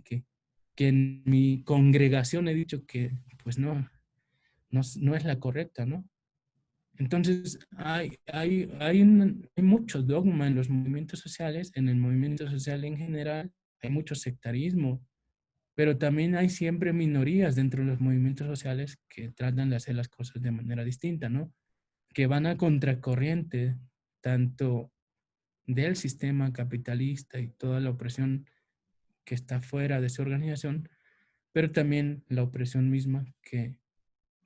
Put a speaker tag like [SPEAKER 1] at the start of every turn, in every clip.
[SPEAKER 1] que en mi congregación he dicho que pues no es la correcta, ¿no? Entonces, hay mucho dogma en los movimientos sociales, en el movimiento social en general, hay mucho sectarismo, pero también hay siempre minorías dentro de los movimientos sociales que tratan de hacer las cosas de manera distinta, ¿no? Que van a contracorriente tanto del sistema capitalista y toda la opresión que está fuera de su organización, pero también la opresión misma que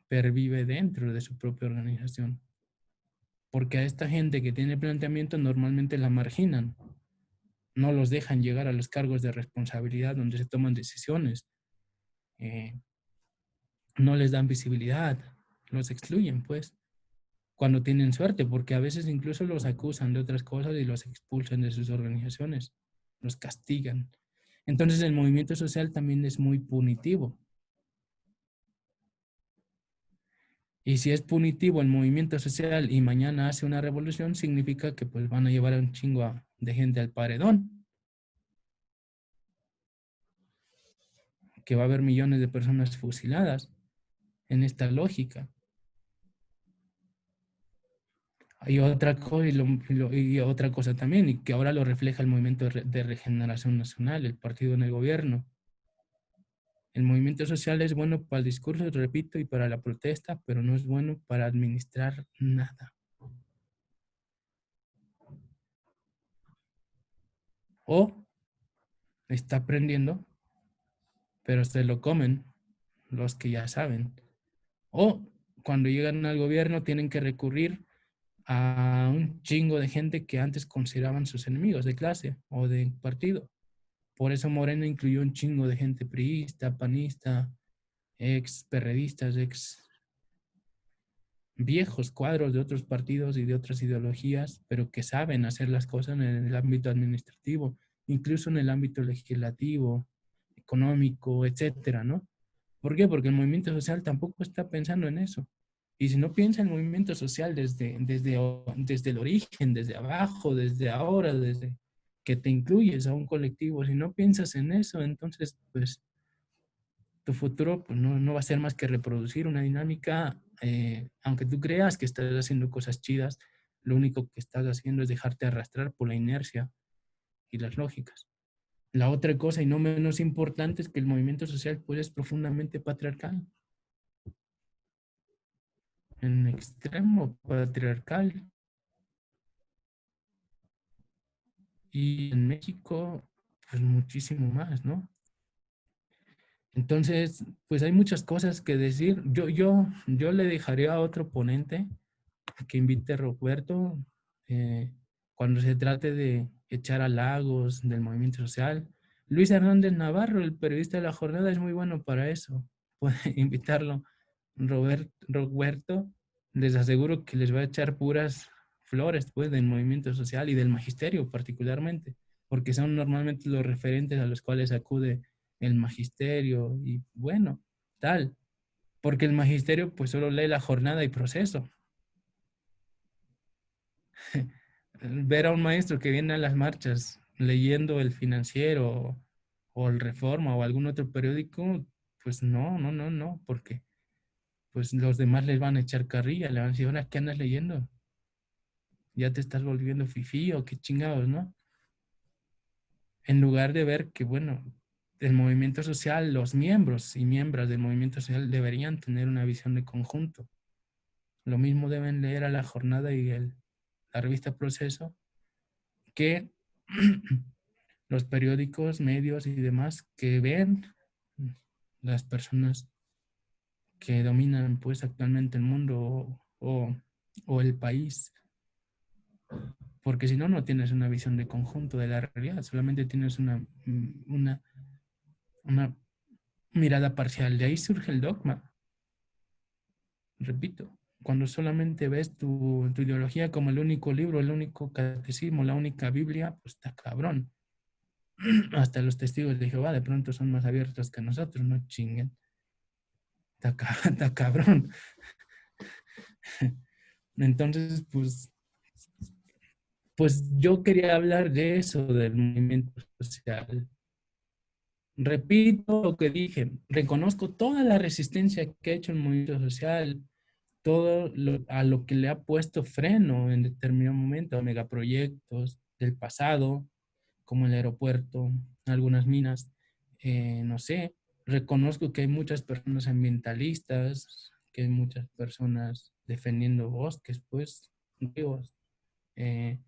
[SPEAKER 1] pervive dentro de su propia organización. Porque a esta gente que tiene planteamiento normalmente la marginan, no los dejan llegar a los cargos de responsabilidad donde se toman decisiones, eh, no les dan visibilidad, los excluyen, pues, cuando tienen suerte, porque a veces incluso los acusan de otras cosas y los expulsan de sus organizaciones, los castigan. Entonces el movimiento social también es muy punitivo. Y si es punitivo el movimiento social y mañana hace una revolución, significa que pues van a llevar a un chingo de gente al paredón, que va a haber millones de personas fusiladas en esta lógica. Hay otra cosa y otra cosa también, y que ahora lo refleja el movimiento de regeneración nacional, el partido en el gobierno. El movimiento social es bueno para el discurso, repito, y para la protesta, pero no es bueno para administrar nada. O está aprendiendo, pero se lo comen los que ya saben. O cuando llegan al gobierno tienen que recurrir a un chingo de gente que antes consideraban sus enemigos de clase o de partido. Por eso Morena incluyó un chingo de gente priista, panista, ex perredistas, ex viejos cuadros de otros partidos y de otras ideologías, pero que saben hacer las cosas en el ámbito administrativo, incluso en el ámbito legislativo, económico, etcétera, ¿no? ¿Por qué? Porque el movimiento social tampoco está pensando en eso. Y si no piensa el movimiento social desde el origen, desde abajo, desde ahora, desde que te incluyes a un colectivo, si no piensas en eso, entonces, pues, tu futuro pues, no va a ser más que reproducir una dinámica, aunque tú creas que estás haciendo cosas chidas, lo único que estás haciendo es dejarte arrastrar por la inercia y las lógicas. La otra cosa, y no menos importante, es que el movimiento social pues, es profundamente patriarcal. En extremo patriarcal. Y en México, pues muchísimo más, ¿no? Entonces, pues hay muchas cosas que decir. Yo le dejaría a otro ponente que invite a Roberto cuando se trate de echar halagos del movimiento social. Luis Hernández Navarro, el periodista de La Jornada, es muy bueno para eso. Puede invitarlo. Roberto, les aseguro que les va a echar puras flores, pues, del movimiento social y del magisterio particularmente, porque son normalmente los referentes a los cuales acude el magisterio y bueno, tal, porque el magisterio pues solo lee La Jornada y Proceso. Ver a un maestro que viene a las marchas leyendo El Financiero o El Reforma o algún otro periódico, pues no, porque pues los demás les van a echar carrilla, le van a decir, ahora, ¿qué andas leyendo? Ya te estás volviendo fifí o qué chingados, ¿no? En lugar de ver que, bueno, el movimiento social, los miembros y miembros del movimiento social deberían tener una visión de conjunto. Lo mismo deben leer a La Jornada y la revista Proceso que los periódicos, medios y demás que ven las personas que dominan pues actualmente el mundo o el país. Porque si no, no tienes una visión de conjunto de la realidad, solamente tienes una mirada parcial. De ahí surge el dogma. Repito, cuando solamente ves tu ideología como el único libro, el único catecismo, la única Biblia, pues está cabrón. Hasta los testigos de Jehová de pronto son más abiertos que nosotros, no chinguen. Está cabrón. Entonces, pues yo quería hablar de eso, del movimiento social, repito lo que dije, reconozco toda la resistencia que ha hecho el movimiento social, a lo que le ha puesto freno en determinado momento, a megaproyectos del pasado, como el aeropuerto, algunas minas, no sé, reconozco que hay muchas personas ambientalistas, que hay muchas personas defendiendo bosques, pues, ríos, eh,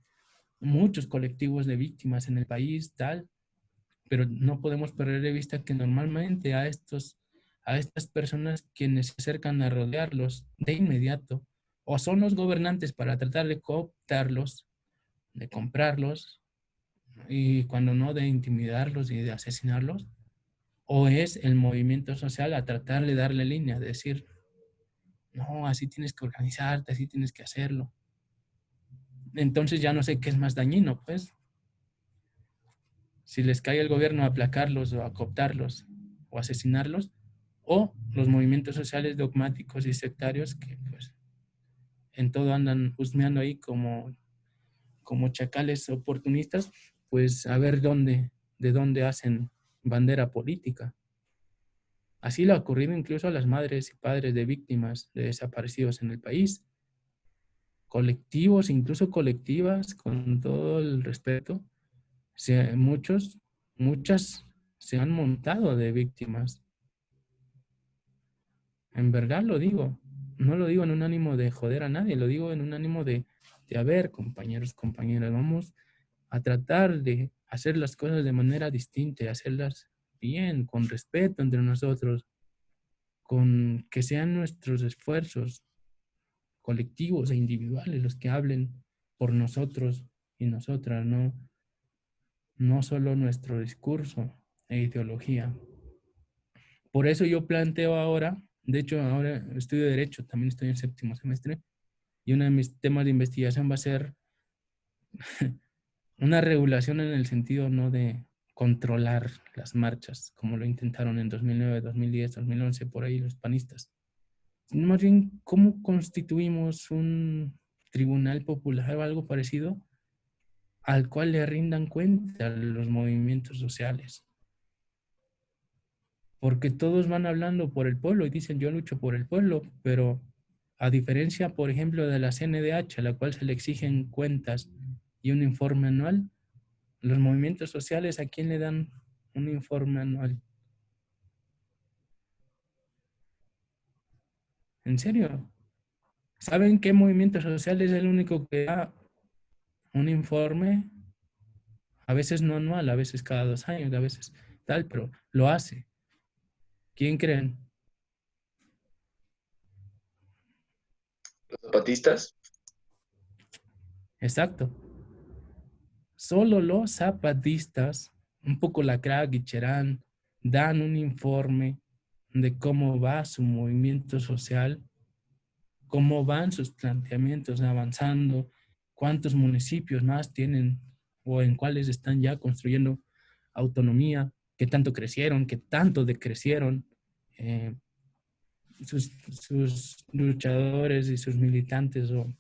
[SPEAKER 1] muchos colectivos de víctimas en el país, tal, pero no podemos perder de vista que normalmente a estas personas quienes se acercan a rodearlos de inmediato, o son los gobernantes para tratar de cooptarlos, de comprarlos, y cuando no, de intimidarlos y de asesinarlos, o es el movimiento social a tratar de darle línea, de decir, no, así tienes que organizarte, así tienes que hacerlo. Entonces ya no sé qué es más dañino, pues, si les cae el gobierno a aplacarlos o a cooptarlos o asesinarlos, o los movimientos sociales dogmáticos y sectarios que pues en todo andan husmeando ahí como chacales oportunistas, pues a ver de dónde hacen bandera política. Así le ha ocurrido incluso a las madres y padres de víctimas de desaparecidos en el país, colectivos, incluso colectivas, con todo el respeto, muchas se han montado de víctimas. En verdad lo digo. No lo digo en un ánimo de joder a nadie, lo digo en un ánimo a ver, compañeros, compañeras, vamos a tratar de hacer las cosas de manera distinta, hacerlas bien, con respeto entre nosotros, con que sean nuestros esfuerzos colectivos e individuales los que hablen por nosotros y nosotras, no solo nuestro discurso e ideología. Por eso yo planteo ahora, de hecho ahora estudio Derecho, también estoy en séptimo semestre, y uno de mis temas de investigación va a ser una regulación en el sentido no de controlar las marchas, como lo intentaron en 2009, 2010, 2011, por ahí los panistas. Sino más bien, ¿cómo constituimos un tribunal popular o algo parecido al cual le rindan cuenta los movimientos sociales? Porque todos van hablando por el pueblo y dicen yo lucho por el pueblo, pero a diferencia, por ejemplo, de la CNDH, a la cual se le exigen cuentas y un informe anual, los movimientos sociales, ¿a quién le dan un informe anual? ¿En serio? ¿Saben qué movimiento social es el único que da un informe? A veces no anual, a veces cada 2 años, a veces tal, pero lo hace. ¿Quién creen?
[SPEAKER 2] Los zapatistas.
[SPEAKER 1] Exacto. Solo los zapatistas, un poco la Crack y Cherán, dan un informe de cómo va su movimiento social, cómo van sus planteamientos avanzando, cuántos municipios más tienen o en cuáles están ya construyendo autonomía, qué tanto crecieron, qué tanto decrecieron, eh, sus luchadores y sus militantes o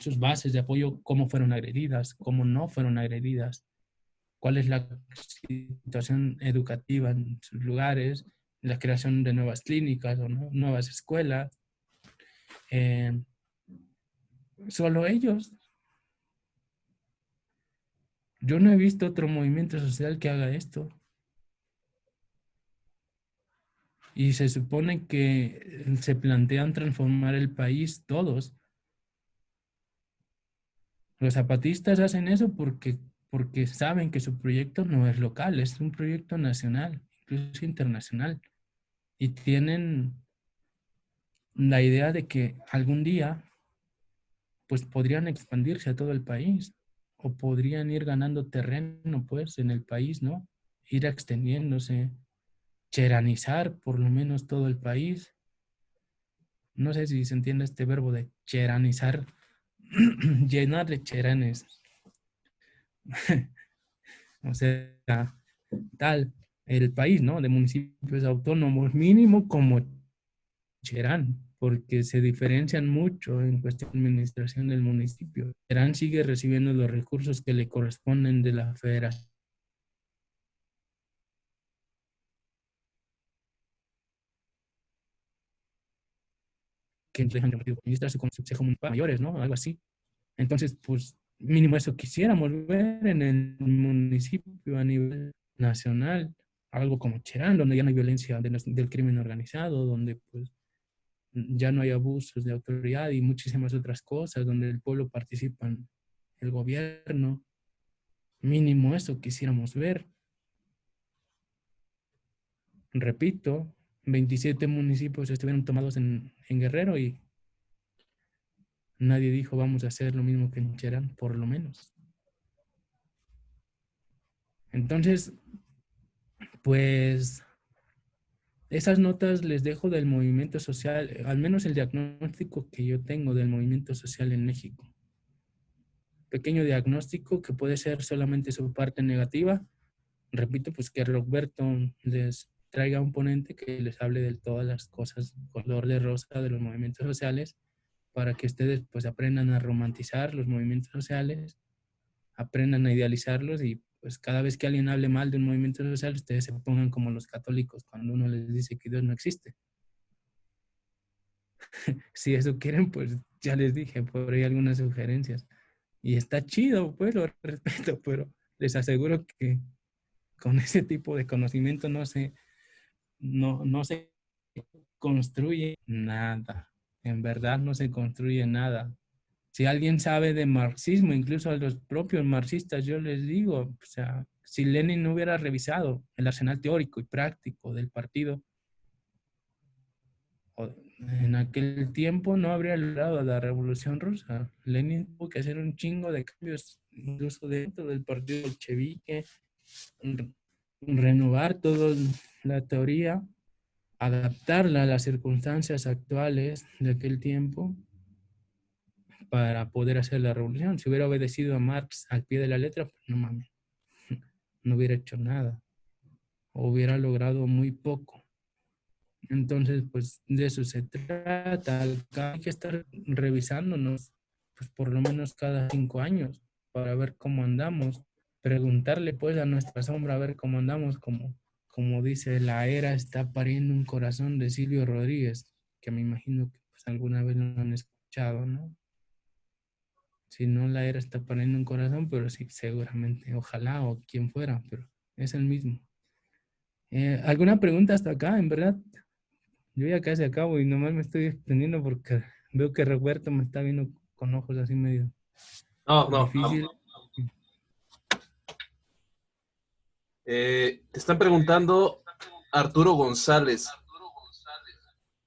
[SPEAKER 1] sus bases de apoyo, cómo fueron agredidas, cómo no fueron agredidas, cuál es la situación educativa en sus lugares, la creación de nuevas clínicas o nuevas escuelas. Eh, Solo ellos. Yo no he visto otro movimiento social que haga esto. Y se supone que se plantean transformar el país todos. Los zapatistas hacen eso porque saben que su proyecto no es local, es un proyecto nacional, incluso internacional. Y tienen la idea de que algún día pues podrían expandirse a todo el país o podrían ir ganando terreno pues en el país, ¿no? Ir extendiéndose, cheranizar por lo menos todo el país. No sé si se entiende este verbo de cheranizar, llenar de cheranes. O sea, tal, el país, ¿no? De municipios autónomos, mínimo como Cherán, porque se diferencian mucho en cuestión de administración del municipio. Cherán sigue recibiendo los recursos que le corresponden de la federación que nos dejan el Partido Comunista, su consejo municipal mayores, ¿no? Algo así. Entonces, pues, mínimo eso quisiéramos ver en el municipio a nivel nacional, algo como Cherán, donde ya no hay violencia del crimen organizado, donde pues ya no hay abusos de autoridad y muchísimas otras cosas, donde el pueblo participa en el gobierno. Mínimo eso quisiéramos ver. Repito, 27 municipios estuvieron tomados en Guerrero y nadie dijo vamos a hacer lo mismo que en Cherán, por lo menos. Entonces, pues esas notas les dejo del movimiento social, al menos el diagnóstico que yo tengo del movimiento social en México. Pequeño diagnóstico que puede ser solamente su parte negativa. Repito, pues que Roberto les traiga un ponente que les hable de todas las cosas color de rosa de los movimientos sociales para que ustedes pues aprendan a romantizar los movimientos sociales, aprendan a idealizarlos y pues cada vez que alguien hable mal de un movimiento social, ustedes se pongan como los católicos cuando uno les dice que Dios no existe. Si eso quieren, pues ya les dije por ahí algunas sugerencias. Y está chido, pues lo respeto, pero les aseguro que con ese tipo de conocimiento no se construye nada. En verdad no se construye nada. Si alguien sabe de marxismo, incluso a los propios marxistas, yo les digo, o sea, si Lenin no hubiera revisado el arsenal teórico y práctico del partido, en aquel tiempo no habría logrado la revolución rusa. Lenin tuvo que hacer un chingo de cambios, incluso dentro del partido bolchevique, renovar toda la teoría, adaptarla a las circunstancias actuales de aquel tiempo para poder hacer la revolución. Si hubiera obedecido a Marx al pie de la letra, pues no mames, no hubiera hecho nada, o hubiera logrado muy poco. Entonces, pues de eso se trata. Hay que estar revisándonos, pues por lo menos cada 5 años, para ver cómo andamos. Preguntarle pues a nuestra sombra a ver cómo andamos, como dice, la era está pariendo un corazón de Silvio Rodríguez, que me imagino que pues alguna vez lo han escuchado, ¿no? Si no, la era está pariendo un corazón, pero sí, seguramente, ojalá o quien fuera, pero es el mismo. ¿Alguna pregunta hasta acá, en verdad? Yo ya casi acabo y nomás me estoy extendiendo porque veo que Roberto me está viendo con ojos así medio
[SPEAKER 3] No, no.
[SPEAKER 1] difícil.
[SPEAKER 3] Te están preguntando Arturo González.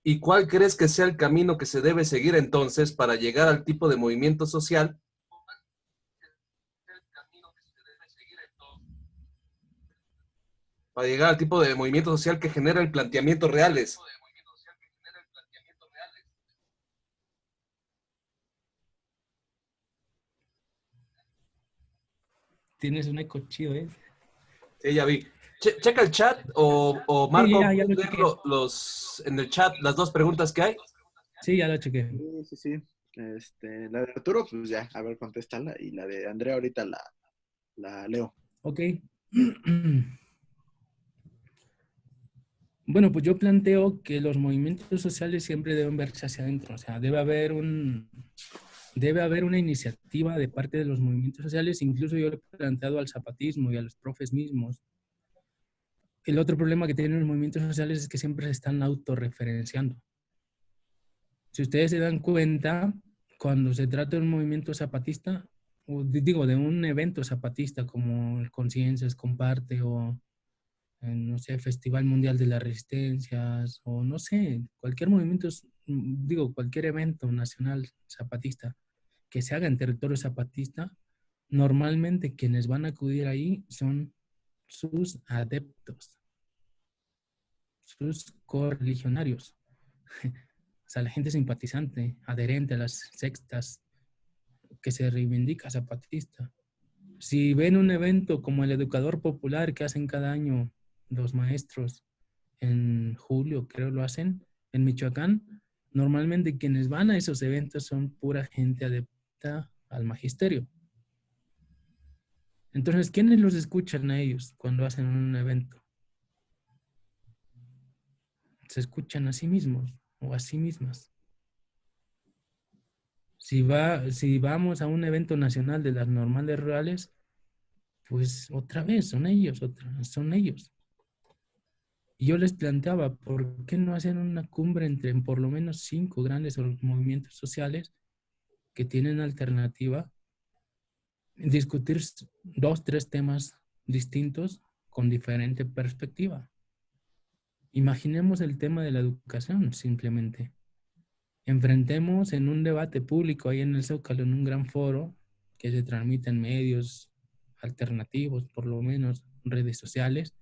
[SPEAKER 3] ¿Y cuál crees que sea el camino que se debe seguir entonces para llegar al tipo de movimiento social que genera el planteamientos reales?
[SPEAKER 1] Tienes un eco chido, ¿eh?
[SPEAKER 3] Sí, ya vi. Checa el chat o
[SPEAKER 1] Sí,
[SPEAKER 3] Marco,
[SPEAKER 1] ya lo
[SPEAKER 3] ¿puedes
[SPEAKER 1] chequé.
[SPEAKER 3] leer en el chat las dos preguntas que hay?
[SPEAKER 1] Sí, ya lo chequé.
[SPEAKER 4] Sí. La de Arturo, pues ya, a ver, contéstala. Y la de Andrea ahorita la leo.
[SPEAKER 1] Ok. Bueno, pues yo planteo que los movimientos sociales siempre deben verse hacia adentro. O sea, debe haber una iniciativa de parte de los movimientos sociales. Incluso yo lo he planteado al zapatismo y a los profes mismos. El otro problema que tienen los movimientos sociales es que siempre se están autorreferenciando. Si ustedes se dan cuenta, cuando se trata de un movimiento zapatista, o digo, de un evento zapatista como el Conciencias Comparte o, no sé, Festival Mundial de las Resistencias o no sé, cualquier movimiento, digo, cualquier evento nacional zapatista que se haga en territorio zapatista, normalmente quienes van a acudir ahí son sus adeptos, sus correligionarios. O sea, la gente simpatizante, adherente a las sectas, que se reivindica zapatista. Si ven un evento como el Educador Popular que hacen cada año los maestros en julio, creo lo hacen, en Michoacán, normalmente quienes van a esos eventos son pura gente adepta al magisterio. Entonces, ¿quiénes los escuchan a ellos cuando hacen un evento? Se escuchan a sí mismos o a sí mismas. Si vamos a un evento nacional de las normales rurales, pues otra vez son ellos. Y yo les planteaba, ¿por qué no hacer una cumbre entre por lo menos 5 grandes movimientos sociales que tienen alternativa? Discutir 2, 3 temas distintos con diferente perspectiva. Imaginemos el tema de la educación, simplemente. Enfrentemos en un debate público ahí en el Zócalo, en un gran foro que se transmite en medios alternativos, por lo menos redes sociales,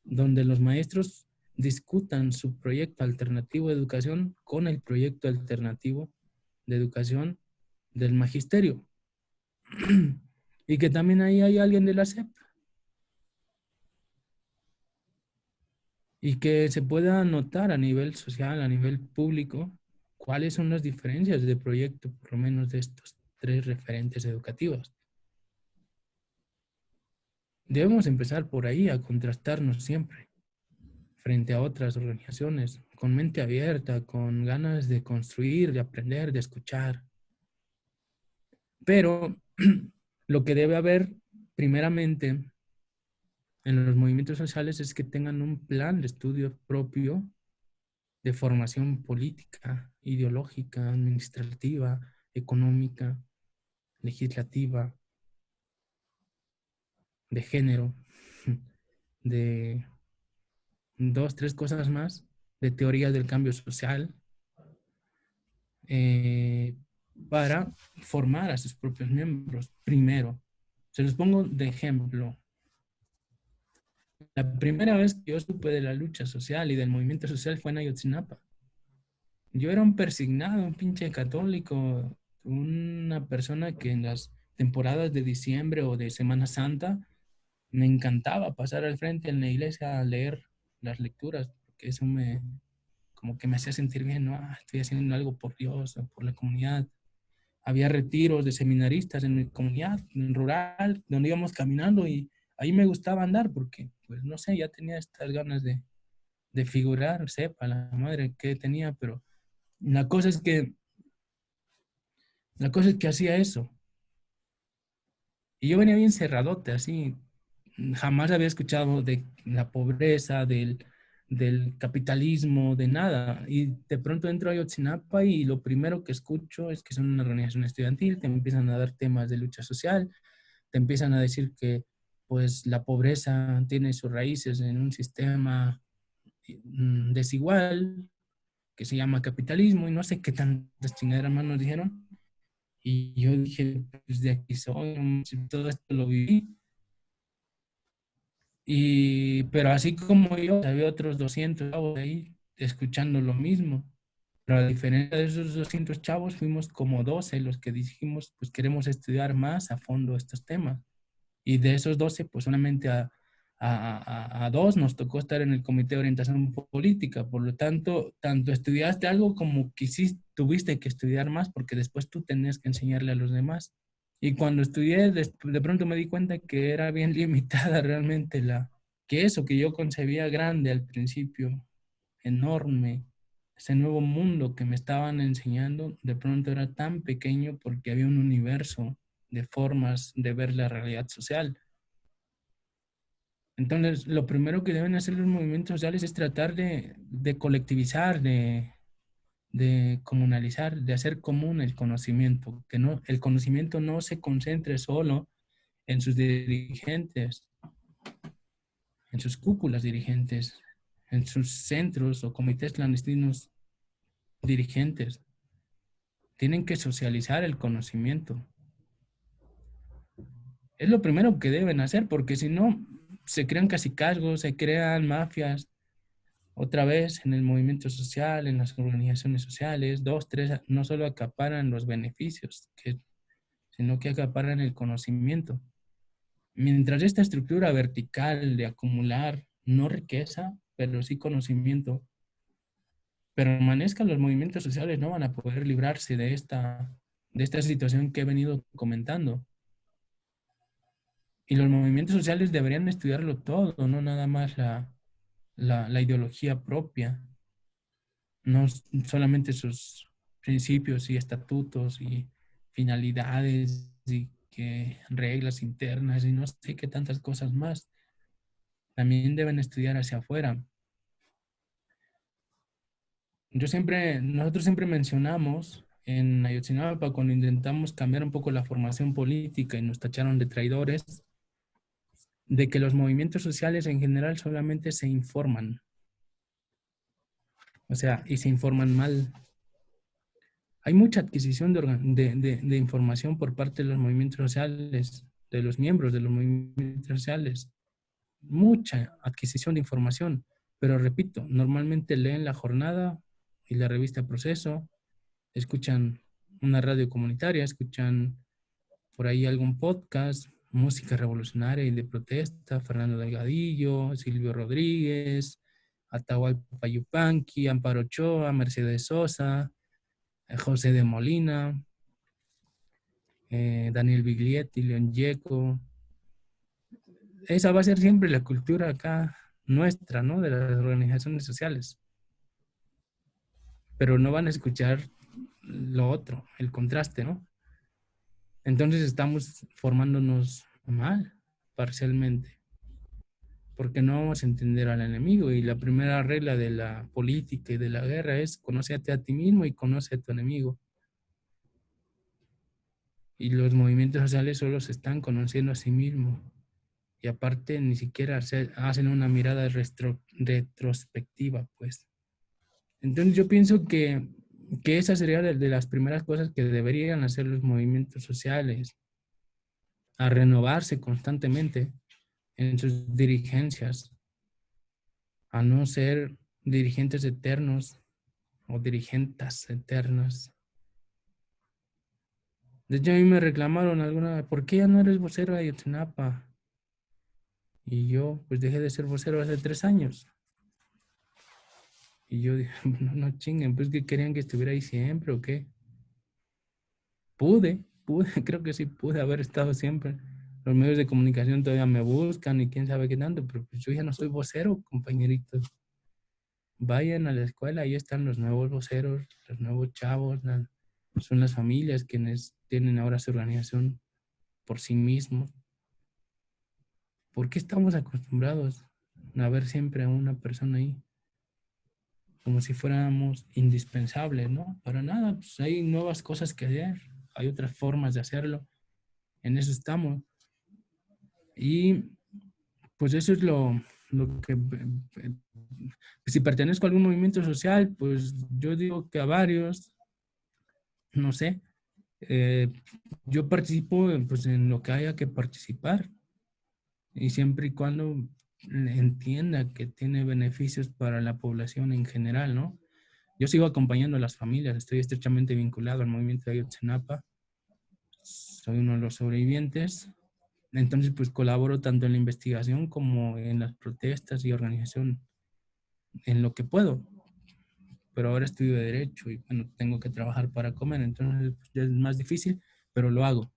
[SPEAKER 1] donde los maestros discutan su proyecto alternativo de educación con el proyecto alternativo de educación del magisterio. Y que también ahí hay alguien de la SEP. Y que se pueda notar a nivel social, a nivel público, cuáles son las diferencias de proyecto, por lo menos de estos 3 referentes educativos. Debemos empezar por ahí a contrastarnos siempre frente a otras organizaciones, con mente abierta, con ganas de construir, de aprender, de escuchar. Pero lo que debe haber primeramente en los movimientos sociales es que tengan un plan de estudio propio de formación política, ideológica, administrativa, económica, legislativa, de género, de 2, 3 cosas más, de teorías del cambio social, para formar a sus propios miembros primero. Se los pongo de ejemplo. La primera vez que yo supe de la lucha social y del movimiento social fue en Ayotzinapa. Yo era un persignado, un pinche católico, una persona que en las temporadas de diciembre o de Semana Santa me encantaba pasar al frente en la iglesia a leer las lecturas, porque eso como que me hacía sentir bien, ¿no? Estoy haciendo algo por Dios o por la comunidad. Había retiros de seminaristas en mi comunidad, en rural, donde íbamos caminando y ahí me gustaba andar porque, pues no sé, ya tenía estas ganas de figurar, sepa la madre que tenía, pero la cosa es que, hacía eso. Y yo venía bien cerradote, así. Jamás había escuchado de la pobreza, del capitalismo, de nada. Y de pronto entro a Ayotzinapa y lo primero que escucho es que son una organización estudiantil, te empiezan a dar temas de lucha social, te empiezan a decir que pues la pobreza tiene sus raíces en un sistema desigual que se llama capitalismo y no sé qué tantas chingaderas más nos dijeron. Y yo dije, pues de aquí soy, todo esto lo viví. Pero así como yo, había otros 200 chavos ahí escuchando lo mismo. Pero a diferencia de esos 200 chavos, fuimos como 12 los que dijimos, pues queremos estudiar más a fondo estos temas. Y de esos 12, pues solamente a 2 nos tocó estar en el Comité de Orientación Política. Por lo tanto, tanto estudiaste algo como tuviste que estudiar más porque después tú tenías que enseñarle a los demás. Y cuando estudié, de pronto me di cuenta que era bien limitada realmente que eso que yo concebía grande al principio, enorme, ese nuevo mundo que me estaban enseñando, de pronto era tan pequeño porque había un universo de formas de ver la realidad social. Entonces, lo primero que deben hacer los movimientos sociales es tratar de colectivizar, de comunalizar, de hacer común el conocimiento, que no, el conocimiento no se concentre solo en sus dirigentes, en sus cúpulas dirigentes, en sus centros o comités clandestinos dirigentes. Tienen que socializar el conocimiento. Es lo primero que deben hacer, porque si no, se crean cacicazgos, se crean mafias, otra vez en el movimiento social, en las organizaciones sociales, 2, 3, no solo acaparan los beneficios, sino que acaparan el conocimiento. Mientras esta estructura vertical de acumular, no riqueza, pero sí conocimiento, permanezca, los movimientos sociales no van a poder librarse de esta situación que he venido comentando. Y los movimientos sociales deberían estudiarlo todo, no nada más la ideología propia, no solamente sus principios y estatutos y finalidades y que reglas internas y no sé qué tantas cosas más. También deben estudiar hacia afuera. Nosotros siempre mencionamos en Ayotzinapa, cuando intentamos cambiar un poco la formación política y nos tacharon de traidores, de que los movimientos sociales en general solamente se informan. O sea, y se informan mal. Hay mucha adquisición de información por parte de los movimientos sociales, de los miembros de los movimientos sociales. Mucha adquisición de información. Pero repito, normalmente leen La Jornada y la revista Proceso, escuchan una radio comunitaria, escuchan por ahí algún podcast, música revolucionaria y de protesta, Fernando Delgadillo, Silvio Rodríguez, Atahualpa Yupanqui, Amparo Ochoa, Mercedes Sosa, José de Molina, Daniel Biglietti, León Gieco. Esa va a ser siempre la cultura acá nuestra, ¿no? De las organizaciones sociales. Pero no van a escuchar lo otro, el contraste, ¿no? Entonces estamos formándonos mal, parcialmente, porque no vamos a entender al enemigo. Y la primera regla de la política y de la guerra es conócete a ti mismo y conoce a tu enemigo. Y los movimientos sociales solo se están conociendo a sí mismos. Y aparte ni siquiera hacen una mirada retrospectiva, pues. Entonces yo pienso que esa sería de las primeras cosas que deberían hacer los movimientos sociales, a renovarse constantemente en sus dirigencias, a no ser dirigentes eternos o dirigentas eternas. De hecho, a mí me reclamaron alguna vez, ¿por qué ya no eres vocero de Ayotzinapa? Y yo, pues dejé de ser vocero hace 3 años. Y yo dije, no chinguen, pues que querían que estuviera ahí siempre o qué. Pude, creo que sí pude haber estado siempre. Los medios de comunicación todavía me buscan y quién sabe qué tanto, pero pues yo ya no soy vocero, compañeritos. Vayan a la escuela, ahí están los nuevos voceros, los nuevos chavos, son las familias quienes tienen ahora su organización por sí mismos. ¿Por qué estamos acostumbrados a ver siempre a una persona ahí? Como si fuéramos indispensables, ¿no? Para nada, pues hay nuevas cosas que hacer, hay otras formas de hacerlo, en eso estamos. Y pues eso es lo que, si pertenezco a algún movimiento social, pues yo digo que a varios, no sé, yo participo pues, en lo que haya que participar y siempre y cuando entienda que tiene beneficios para la población en general, ¿no? Yo sigo acompañando a las familias, estoy estrechamente vinculado al movimiento de Ayotzinapa, soy uno de los sobrevivientes, entonces pues colaboro tanto en la investigación como en las protestas y organización en lo que puedo, pero ahora estudio Derecho y bueno, tengo que trabajar para comer, entonces pues, ya es más difícil, pero lo hago.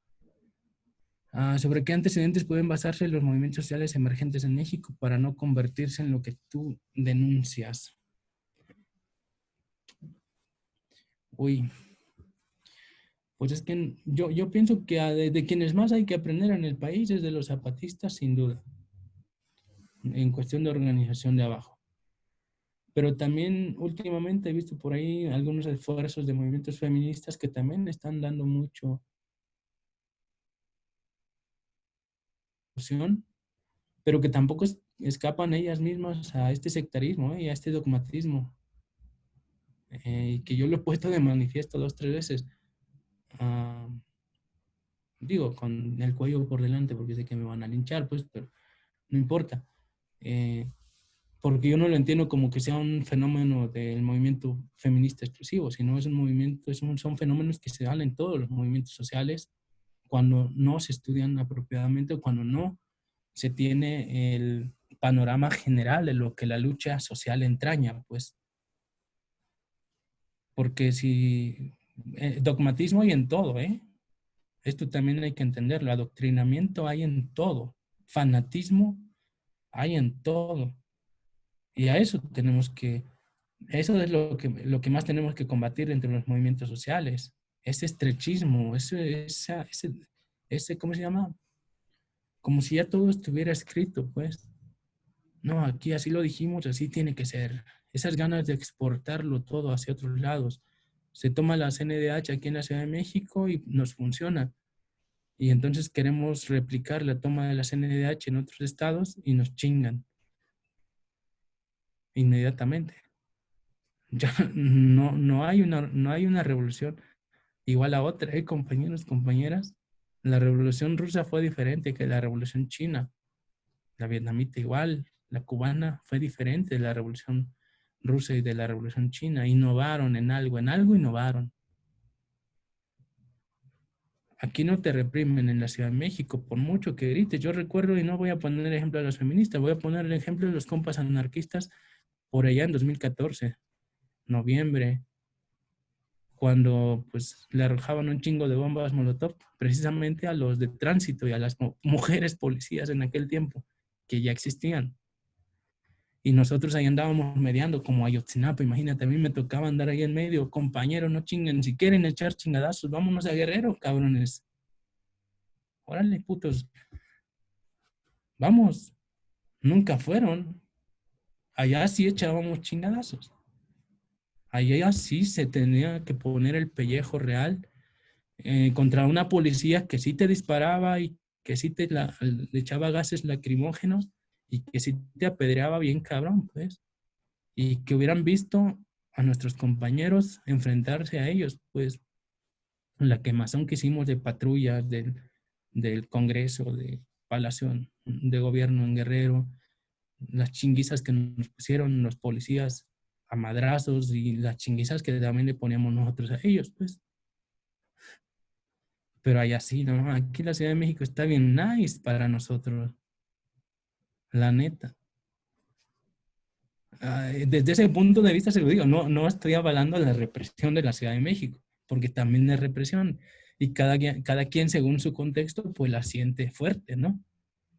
[SPEAKER 1] ¿Sobre qué antecedentes pueden basarse los movimientos sociales emergentes en México para no convertirse en lo que tú denuncias? Uy, pues es que yo pienso que de quienes más hay que aprender en el país es de los zapatistas, sin duda, en cuestión de organización de abajo. Pero también últimamente he visto por ahí algunos esfuerzos de movimientos feministas que también están dando mucho opción, pero que tampoco escapan ellas mismas a este sectarismo y a este dogmatismo, que yo lo he puesto de manifiesto 2, 3 veces. Digo, con el cuello por delante porque sé que me van a linchar, pues, pero no importa. Porque yo no lo entiendo como que sea un fenómeno del movimiento feminista exclusivo, sino es un movimiento, son fenómenos que se dan en todos los movimientos sociales cuando no se estudian apropiadamente o cuando no se tiene el panorama general de lo que la lucha social entraña, pues. Porque si dogmatismo hay en todo, ¿eh? Esto también hay que entenderlo. Adoctrinamiento hay en todo. Fanatismo hay en todo. Y a eso tenemos que, eso es lo que más tenemos que combatir entre los movimientos sociales. ese estrechismo, ese, ¿cómo se llama? Como si ya todo estuviera escrito, pues. No, aquí así lo dijimos, así tiene que ser. Esas ganas de exportarlo todo hacia otros lados. Se toma la CNDH aquí en la Ciudad de México y nos funciona. Y entonces queremos replicar la toma de la CNDH en otros estados y nos chingan inmediatamente. Ya no hay una revolución igual a otra, compañeros, compañeras. La revolución rusa fue diferente que la revolución china. La vietnamita igual, la cubana fue diferente de la revolución rusa y de la revolución china. Innovaron en algo innovaron. Aquí no te reprimen en la Ciudad de México, por mucho que grites. Yo recuerdo, y no voy a poner el ejemplo de los feministas, voy a poner el ejemplo de los compas anarquistas por allá en 2014, noviembre, cuando pues le arrojaban un chingo de bombas Molotov precisamente a los de tránsito y a las mujeres policías en aquel tiempo, que ya existían. Y nosotros ahí andábamos mediando como Ayotzinapa, imagínate, a mí me tocaba andar ahí en medio, compañeros, no chinguen, si quieren echar chingadazos, vámonos a Guerrero, cabrones. Órale, putos, vamos, nunca fueron. Allá sí echábamos chingadazos. Allá sí se tenía que poner el pellejo real contra una policía que sí te disparaba y que sí le echaba gases lacrimógenos y que sí te apedreaba bien cabrón, pues. Y que hubieran visto a nuestros compañeros enfrentarse a ellos, pues la quemazón que hicimos de patrullas del Congreso, de Palacio de Gobierno en Guerrero, las chinguizas que nos pusieron los policías a madrazos y las chinguizas que también le poníamos nosotros a ellos, pues. Pero allá sí, ¿no? Aquí la Ciudad de México está bien nice para nosotros, la neta. Desde ese punto de vista se lo digo, no estoy avalando la represión de la Ciudad de México, porque también es represión y cada quien según su contexto pues la siente fuerte, ¿no?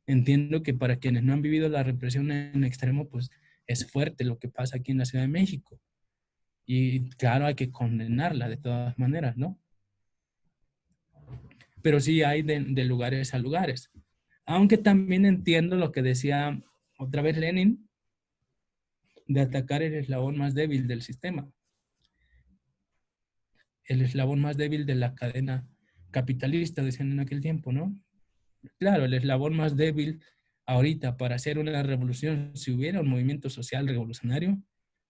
[SPEAKER 1] Entiendo que para quienes no han vivido la represión en extremo pues es fuerte lo que pasa aquí en la Ciudad de México y claro hay que condenarla de todas maneras, ¿no? Pero sí hay de lugares a lugares. Aunque también entiendo lo que decía otra vez Lenin, de atacar el eslabón más débil del sistema, el eslabón más débil de la cadena capitalista, decían en aquel tiempo, ¿no? Claro, el eslabón más débil ahorita para hacer una revolución, si hubiera un movimiento social revolucionario,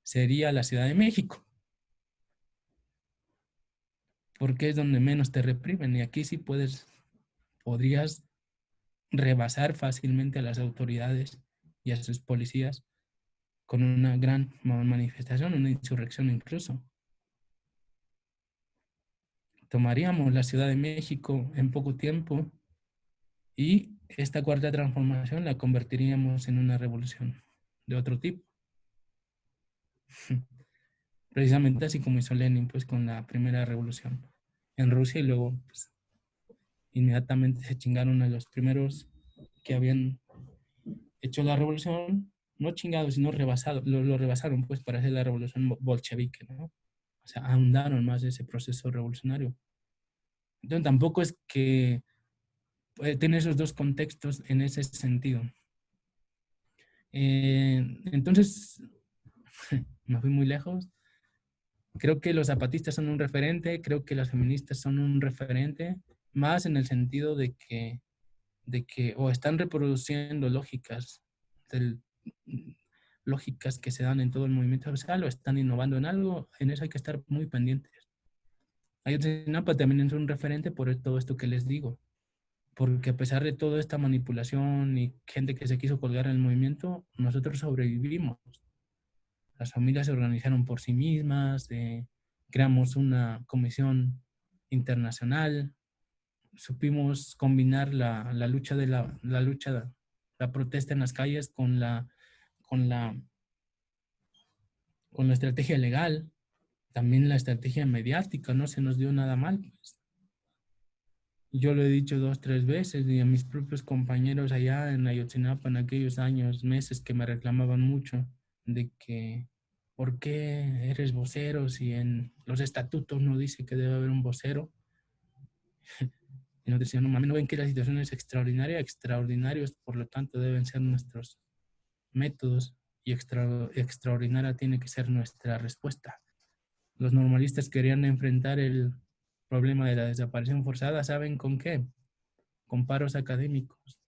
[SPEAKER 1] sería la Ciudad de México, porque es donde menos te reprimen y aquí sí podrías rebasar fácilmente a las autoridades y a sus policías con una gran manifestación, una insurrección incluso. Tomaríamos la Ciudad de México en poco tiempo y esta cuarta transformación la convertiríamos en una revolución de otro tipo. Precisamente así como hizo Lenin pues con la primera revolución en Rusia y luego pues, inmediatamente se chingaron a los primeros que habían hecho la revolución, no chingados, sino rebasado, lo rebasaron pues para hacer la revolución bolchevique, ¿no? O sea, ahondaron más ese proceso revolucionario. Entonces tampoco es que tiene esos dos contextos en ese sentido. Entonces, me fui muy lejos. Creo que los zapatistas son un referente, creo que las feministas son un referente, más en el sentido de que o están reproduciendo del- lógicas que se dan en todo el movimiento social o están innovando en algo, en eso hay que estar muy pendientes. Ayotzinapa también es un referente por todo esto que les digo, porque a pesar de toda esta manipulación y gente que se quiso colgar en el movimiento, nosotros sobrevivimos. Las familias se organizaron por sí mismas, creamos una comisión internacional, supimos combinar la lucha la protesta en las calles con la, con la estrategia legal, también la estrategia mediática, no se nos dio nada mal, pues. Yo lo he dicho 2, 3 veces y a mis propios compañeros allá en Ayotzinapa en aquellos años, meses que me reclamaban mucho de que, ¿por qué eres vocero si en los estatutos no dice que debe haber un vocero? Y nos decían, no mames, ¿no ven que la situación es extraordinaria? Extraordinarios, por lo tanto, deben ser nuestros métodos y extraordinaria tiene que ser nuestra respuesta. Los normalistas querían enfrentar el problema de la desaparición forzada, ¿saben con qué? Con paros académicos.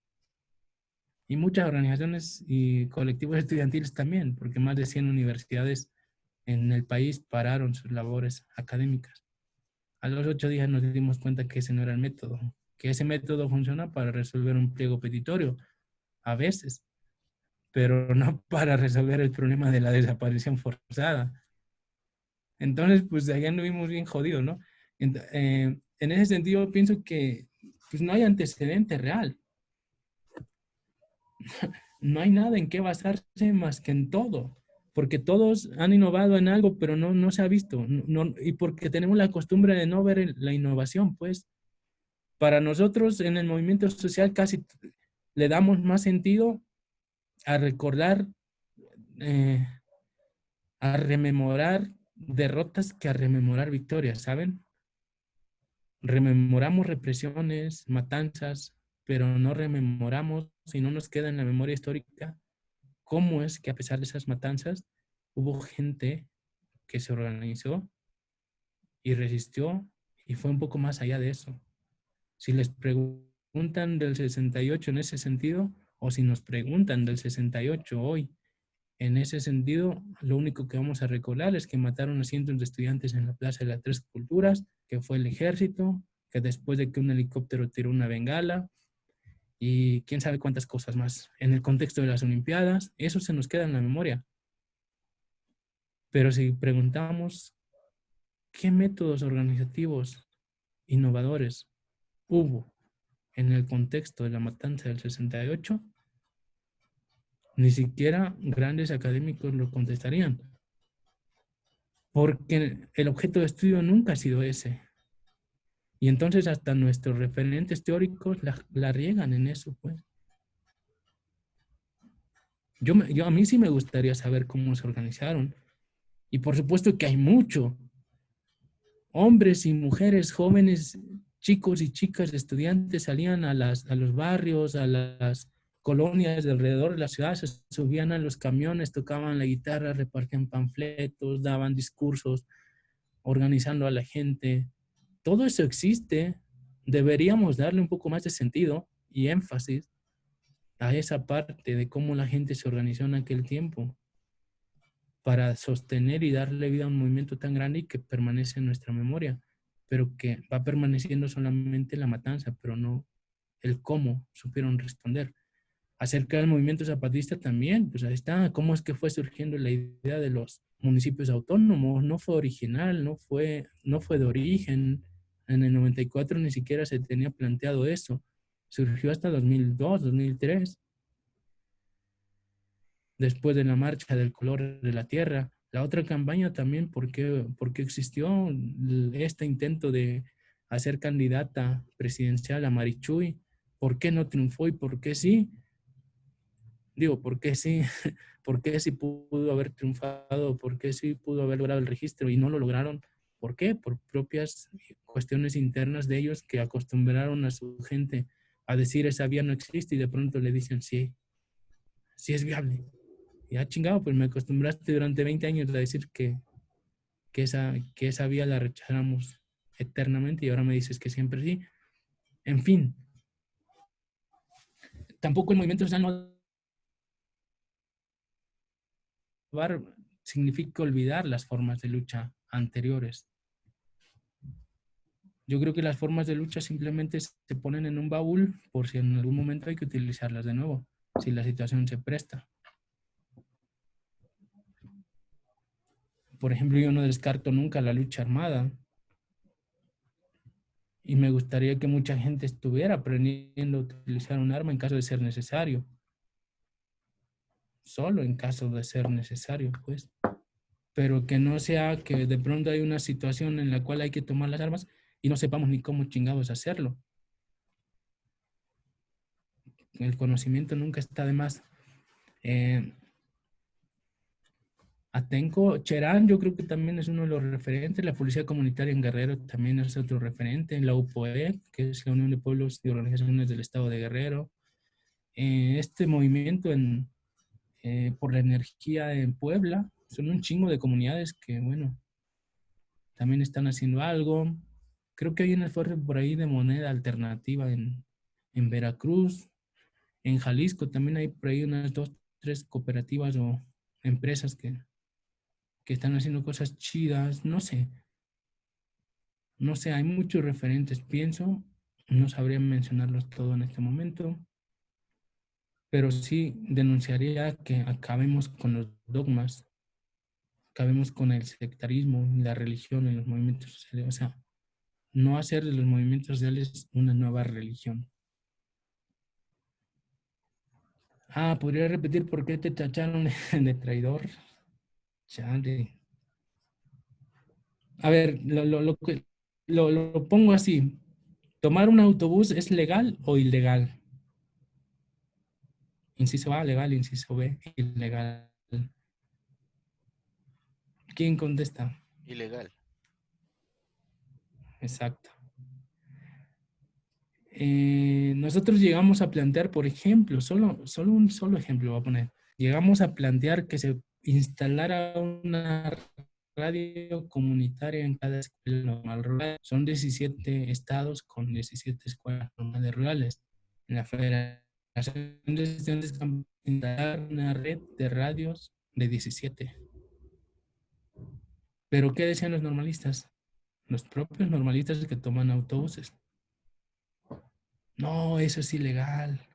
[SPEAKER 1] Y muchas organizaciones y colectivos estudiantiles también, porque más de 100 universidades en el país pararon sus labores académicas. A los 8 días nos dimos cuenta que ese no era el método, que ese método funciona para resolver un pliego petitorio, a veces, pero no para resolver el problema de la desaparición forzada. Entonces, pues allá anduvimos bien jodidos, ¿no? En ese sentido, pienso que pues, no hay antecedente real. No hay nada en qué basarse más que en todo, porque todos han innovado en algo, pero no se ha visto, y porque tenemos la costumbre de no ver la innovación, pues. Para nosotros en el movimiento social casi le damos más sentido a recordar, eh, a rememorar derrotas que a rememorar victorias, ¿saben? Rememoramos represiones, matanzas, pero no rememoramos, si no nos queda en la memoria histórica, cómo es que a pesar de esas matanzas hubo gente que se organizó y resistió y fue un poco más allá de eso. Si les preguntan del 68 en ese sentido, o si nos preguntan del 68 hoy en ese sentido, lo único que vamos a recordar es que mataron a cientos de estudiantes en la Plaza de las Tres Culturas, que fue el ejército, que después de que un helicóptero tiró una bengala y quién sabe cuántas cosas más. En el contexto de las Olimpiadas, eso se nos queda en la memoria. Pero si preguntamos qué métodos organizativos innovadores hubo en el contexto de la matanza del 68, ni siquiera grandes académicos lo contestarían, porque el objeto de estudio nunca ha sido ese. Y entonces hasta nuestros referentes teóricos la riegan en eso, pues. A mí sí me gustaría saber cómo se organizaron. Y por supuesto que hay mucho. Hombres y mujeres, jóvenes, chicos y chicas, estudiantes salían a los barrios, a las colonias de alrededor de la ciudad, se subían a los camiones, tocaban la guitarra, repartían panfletos, daban discursos, organizando a la gente. Todo eso existe. Deberíamos darle un poco más de sentido y énfasis a esa parte de cómo la gente se organizó en aquel tiempo para sostener y darle vida a un movimiento tan grande y que permanece en nuestra memoria, pero que va permaneciendo solamente la matanza, pero no el cómo supieron responder. Acerca del movimiento zapatista también, pues ahí está, cómo es que fue surgiendo la idea de los municipios autónomos, no fue original, no fue de origen, en el 94 ni siquiera se tenía planteado eso, surgió hasta 2002, 2003, después de la marcha del color de la tierra. La otra campaña también, ¿por qué existió este intento de hacer candidata presidencial a Marichuy? ¿Por qué no triunfó y por qué sí? Digo, ¿por qué sí? ¿Por qué sí pudo haber triunfado? ¿Por qué sí pudo haber logrado el registro y no lo lograron? ¿Por qué? Por propias cuestiones internas de ellos que acostumbraron a su gente a decir esa vía no existe y de pronto le dicen sí, sí es viable. Ya chingado, pues me acostumbraste durante 20 años a decir que esa vía la rechazáramos eternamente y ahora me dices que siempre sí. En fin, tampoco el movimiento social no significa olvidar las formas de lucha anteriores. Yo creo que las formas de lucha simplemente se ponen en un baúl por si en algún momento hay que utilizarlas de nuevo, si la situación se presta. Por ejemplo, yo no descarto nunca la lucha armada y me gustaría que mucha gente estuviera aprendiendo a utilizar un arma en caso de ser necesario. Solo en caso de ser necesario, pues. Pero que no sea que de pronto hay una situación en la cual hay que tomar las armas y no sepamos ni cómo chingados hacerlo. El conocimiento nunca está de más. Atenco, Cherán, yo creo que también es uno de los referentes. La Policía Comunitaria en Guerrero también es otro referente. La UPOE, que es la Unión de Pueblos y Organizaciones del Estado de Guerrero. Este movimiento por la energía en Puebla, son un chingo de comunidades que, bueno, también están haciendo algo. Creo que hay un esfuerzo por ahí de moneda alternativa en Veracruz. En Jalisco también hay por ahí unas 2, 3 cooperativas o empresas que están haciendo cosas chidas. No sé, hay muchos referentes, pienso. No sabría mencionarlos todos en este momento, pero sí denunciaría que acabemos con los dogmas, acabemos con el sectarismo, la religión en los movimientos sociales. O sea, no hacer de los movimientos sociales una nueva religión. ¿Podría repetir por qué te tacharon de traidor? Chale. A ver, lo pongo así. ¿Tomar un autobús es legal o ilegal? Inciso A, legal. Inciso B, ilegal. ¿Quién contesta?
[SPEAKER 5] Ilegal.
[SPEAKER 1] Exacto. Nosotros llegamos a plantear, por ejemplo, solo un solo ejemplo voy a poner. Llegamos a plantear que se instalara una radio comunitaria en cada escuela normal rural. Son 17 estados con 17 escuelas normales rurales. En la Federación de Estudiantes instalar una red de radios de 17. ¿Pero qué decían los normalistas? Los propios normalistas que toman autobuses. No, eso es ilegal.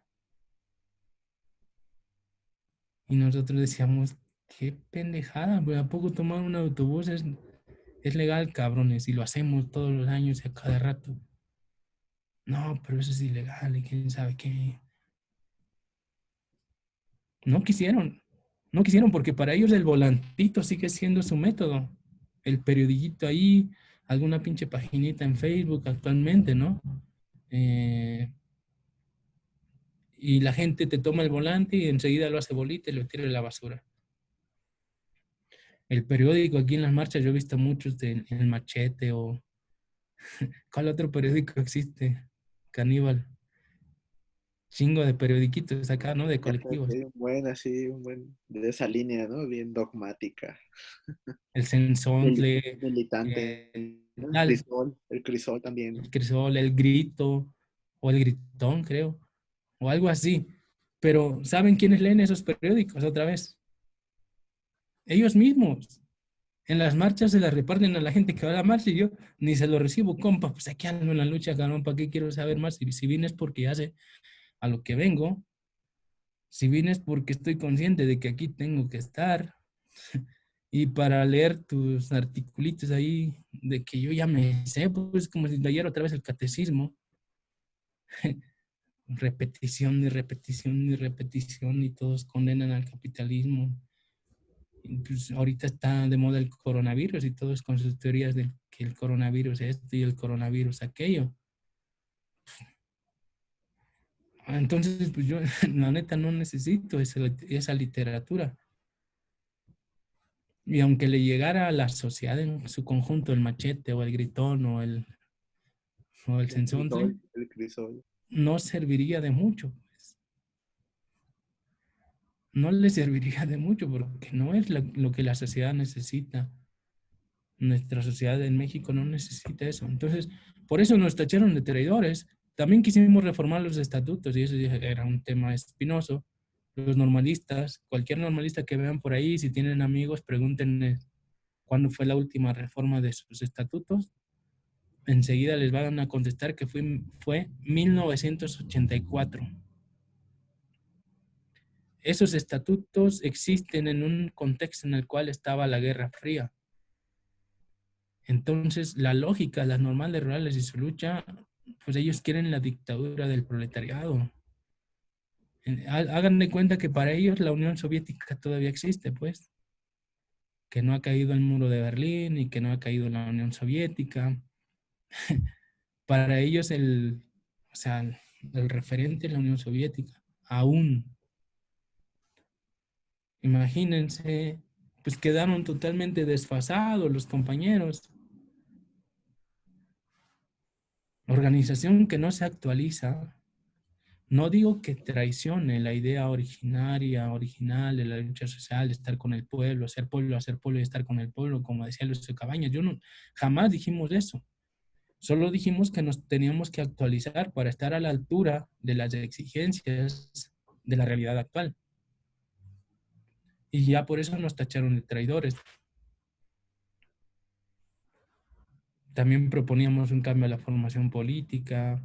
[SPEAKER 1] Y nosotros decíamos, qué pendejada, güey, ¿a poco tomar un autobús es legal, cabrones? Y lo hacemos todos los años y a cada rato. No, pero eso es ilegal y quién sabe qué. No quisieron, no quisieron porque para ellos el volantito sigue siendo su método. El periodillito ahí, alguna pinche paginita en Facebook actualmente, ¿no? Y la gente te toma el volante y enseguida lo hace bolita y lo tira a la basura. El periódico aquí en las marchas, yo he visto muchos en el Machete o... ¿Cuál otro periódico existe? Caníbal. Chingo de periodiquitos acá, ¿no? De colectivos.
[SPEAKER 4] Sí, un buen así, un buen de esa línea, ¿no? Bien dogmática.
[SPEAKER 1] El Sensontle,
[SPEAKER 4] Militante, ¿no?
[SPEAKER 1] tal,
[SPEAKER 4] El Crisol también, ¿no?
[SPEAKER 1] el Crisol, el Grito, o el Gritón, creo, o algo así. Pero ¿saben quiénes leen esos periódicos otra vez? Ellos mismos. En las marchas se las reparten a la gente que va a la marcha y yo ni se lo recibo, compa. Pues aquí ando en la lucha, cabrón, ¿para qué quiero saber más? Si vine es porque ya sé a lo que vengo. Si vine es porque estoy consciente de que aquí tengo que estar. Y para leer tus articulitos ahí de que yo ya me sé, pues como si leyera otra vez el catecismo. Repetición y repetición y repetición y todos condenan al capitalismo. Y pues ahorita está de moda el coronavirus y todos con sus teorías de que el coronavirus es esto y el coronavirus aquello. Entonces, pues yo la neta no necesito esa literatura. Y aunque le llegara a la sociedad en su conjunto el Machete o el Gritón o el Sensontle,
[SPEAKER 4] El Crisol.
[SPEAKER 1] no serviría de mucho. Pues. No le serviría de mucho porque no es lo que la sociedad necesita. Nuestra sociedad en México no necesita eso. Entonces, por eso nos tacharon de traidores. También quisimos reformar los estatutos y eso era un tema espinoso. Los normalistas, cualquier normalista que vean por ahí, si tienen amigos, pregúntenle cuándo fue la última reforma de sus estatutos. Enseguida les van a contestar que fue 1984. Esos estatutos existen en un contexto en el cual estaba la Guerra Fría. Entonces, la lógica, las normales rurales y su lucha, pues ellos quieren la dictadura del proletariado. Hagan de cuenta que para ellos la Unión Soviética todavía existe, pues. Que no ha caído el muro de Berlín y que no ha caído la Unión Soviética. Para ellos o sea, el referente es la Unión Soviética. Aún. Imagínense pues quedaron totalmente desfasados los compañeros. Organización que no se actualiza. No digo que traicione la idea originaria, original de la lucha social, de estar con el pueblo, hacer pueblo y estar con el pueblo, como decía Luis de Cabañas. Jamás dijimos eso. Solo dijimos que nos teníamos que actualizar para estar a la altura de las exigencias de la realidad actual. Y ya por eso nos tacharon de traidores. También proponíamos un cambio a la formación política.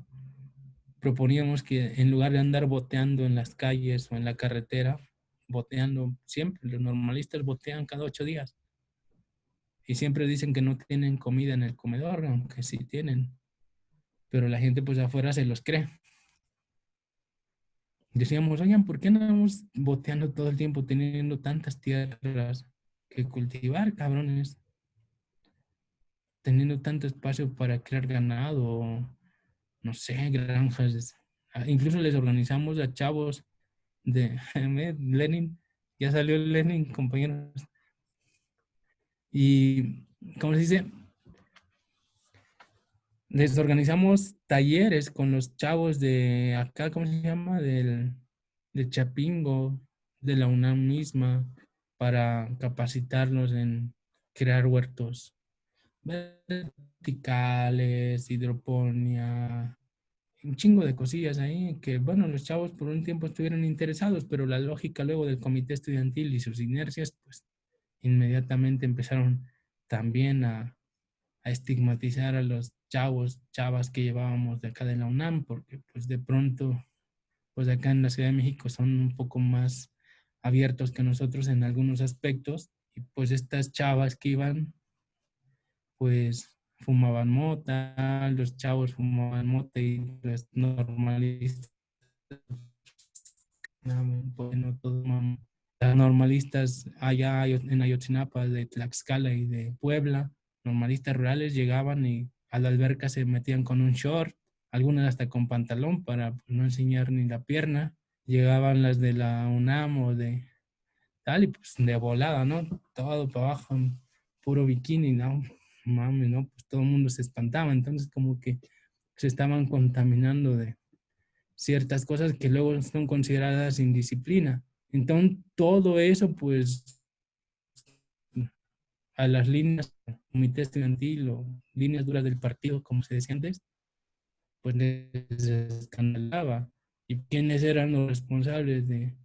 [SPEAKER 1] Proponíamos que en lugar de andar boteando en las calles o en la carretera, boteando siempre, los normalistas botean cada 8 días. Y siempre dicen que no tienen comida en el comedor, aunque sí tienen. Pero la gente pues afuera se los cree. Decíamos, oigan, ¿por qué no andamos boteando todo el tiempo teniendo tantas tierras que cultivar, cabrones? Teniendo tanto espacio para crear ganado, no sé, granjas. Incluso les organizamos a chavos de Lenin. Ya salió Lenin, compañeros. Y, ¿cómo se dice? Les organizamos talleres con los chavos de acá, ¿cómo se llama? De Chapingo, de la UNAM misma, para capacitarlos en crear huertos verticales, hidroponía, un chingo de cosillas ahí que, bueno, los chavos por un tiempo estuvieron interesados, pero la lógica luego del comité estudiantil y sus inercias, pues inmediatamente empezaron también a estigmatizar a los chavos, chavas que llevábamos de acá de la UNAM, porque pues de pronto, pues acá en la Ciudad de México son un poco más abiertos que nosotros en algunos aspectos, y pues estas chavas que iban, pues fumaban mota, los chavos fumaban mota y los normalistas, pues no todos maman. Las normalistas allá en Ayotzinapa, de Tlaxcala y de Puebla, normalistas rurales llegaban y a la alberca se metían con un short, algunas hasta con pantalón para pues, no enseñar ni la pierna. Llegaban las de la UNAM o de tal y pues de volada, ¿no? Todo para abajo, puro bikini, ¿no? Mami, ¿no? Pues todo el mundo se espantaba, entonces como que se estaban contaminando de ciertas cosas que luego son consideradas indisciplina. Entonces, todo eso, pues, a las líneas, comité estudiantil o líneas duras del partido, como se decía antes, pues les escandalaba. ¿Y quiénes eran los responsables de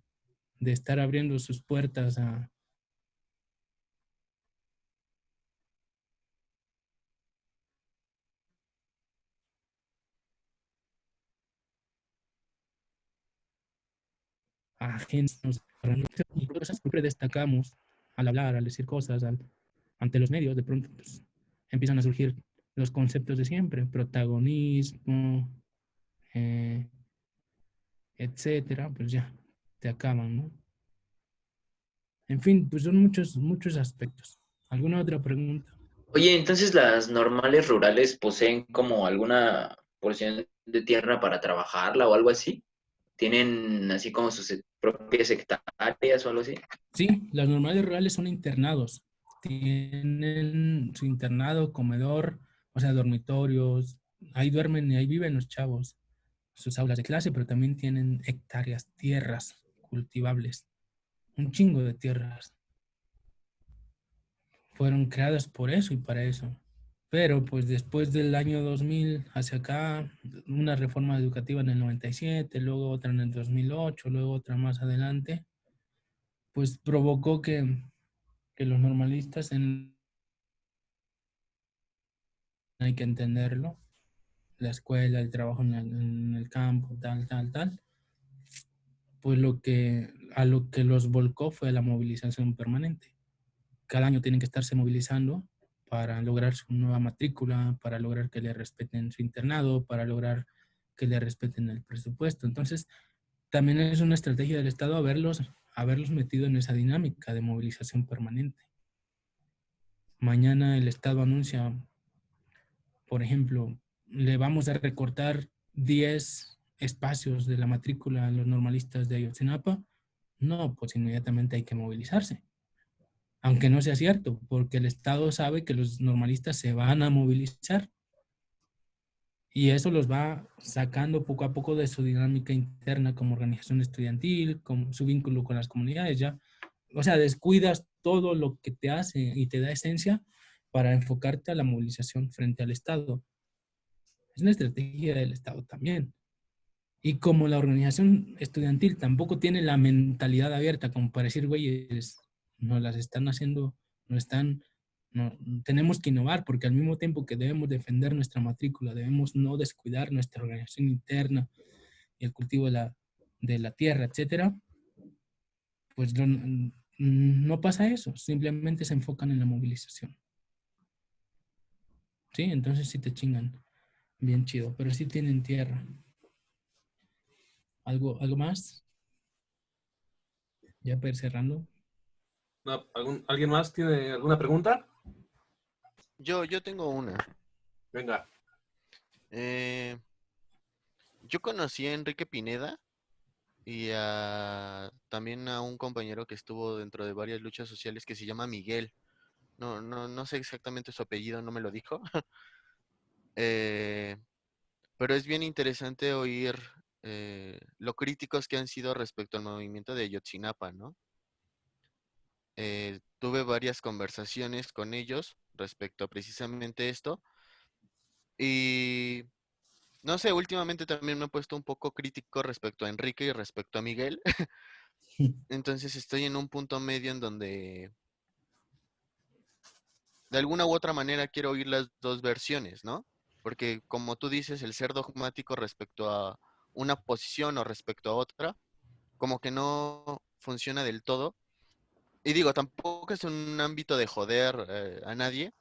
[SPEAKER 1] estar abriendo sus puertas a gente? Nosotros siempre destacamos al hablar, al decir cosas, ante los medios, de pronto pues, empiezan a surgir los conceptos de siempre, protagonismo, eh, etcétera, pues ya, te acaban, ¿no? En fin, pues son muchos, muchos aspectos. ¿Alguna otra pregunta?
[SPEAKER 2] Oye, entonces las normales rurales poseen como alguna porción de tierra para trabajarla o algo así. ¿Tienen así como sus propias hectáreas o algo así?
[SPEAKER 1] Sí, las normales rurales son internados. Tienen su internado, comedor, o sea, dormitorios. Ahí duermen y ahí viven los chavos. Sus aulas de clase, pero también tienen hectáreas, tierras cultivables. Un chingo de tierras. Fueron creadas por eso y para eso. Pero pues después del año 2000 hacia acá, una reforma educativa en el 97, luego otra en el 2008, luego otra más adelante, pues provocó que los normalistas, hay que entenderlo, la escuela, el trabajo en el campo, tal, pues a lo que los volcó fue la movilización permanente. Cada año tienen que estarse movilizando para lograr su nueva matrícula, para lograr que le respeten su internado, para lograr que le respeten el presupuesto. Entonces, también es una estrategia del Estado haberlos metido en esa dinámica de movilización permanente. Mañana el Estado anuncia, por ejemplo, le vamos a recortar 10 espacios de la matrícula a los normalistas de Ayotzinapa. No, pues inmediatamente hay que movilizarse. aunque no sea cierto, porque el Estado sabe que los normalistas se van a movilizar y eso los va sacando poco a poco de su dinámica interna como organización estudiantil, como su vínculo con las comunidades, ya. O sea, descuidas todo lo que te hace y te da esencia para enfocarte a la movilización frente al Estado. Es una estrategia del Estado también. Y como la organización estudiantil tampoco tiene la mentalidad abierta como para decir, güeyes, no las están haciendo, no están, no, tenemos que innovar porque al mismo tiempo que debemos defender nuestra matrícula, debemos no descuidar nuestra organización interna y el cultivo de la tierra, etcétera, pues no pasa eso, simplemente se enfocan en la movilización. ¿Sí? Entonces sí te chingan bien chido, pero sí tienen tierra. ¿Algo más? Ya para ir cerrando.
[SPEAKER 3] No, ¿alguien más tiene alguna pregunta?
[SPEAKER 5] Yo tengo una.
[SPEAKER 3] Venga.
[SPEAKER 5] Eh, yo conocí a Enrique Pineda y también a un compañero que estuvo dentro de varias luchas sociales que se llama Miguel. No sé exactamente su apellido, no me lo dijo. Eh, pero es bien interesante oír lo críticos que han sido respecto al movimiento de Ayotzinapa, ¿no? Tuve varias conversaciones con ellos respecto a precisamente esto y no sé, últimamente también me he puesto un poco crítico respecto a Enrique y respecto a Miguel. Entonces estoy en un punto medio en donde de alguna u otra manera quiero oír las dos versiones, ¿no? Porque como tú dices, el ser dogmático respecto a una posición o respecto a otra, como que no funciona del todo. Y digo, tampoco es un ámbito de joder a nadie,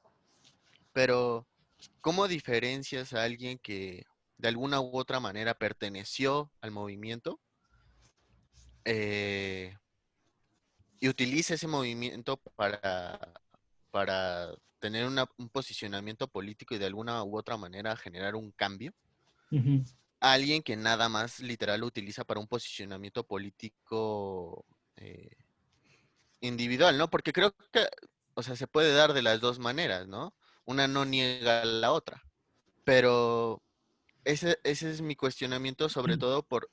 [SPEAKER 5] pero ¿cómo diferencias a alguien que de alguna u otra manera perteneció al movimiento eh, y utiliza ese movimiento para tener un posicionamiento político y de alguna u otra manera generar un cambio?
[SPEAKER 1] Ujú.
[SPEAKER 5] A alguien que nada más literal lo utiliza para un posicionamiento político eh, individual, ¿no? Porque creo que, o sea, se puede dar de las dos maneras, ¿no? Una no niega a la otra, pero ese es mi cuestionamiento, sobre todo por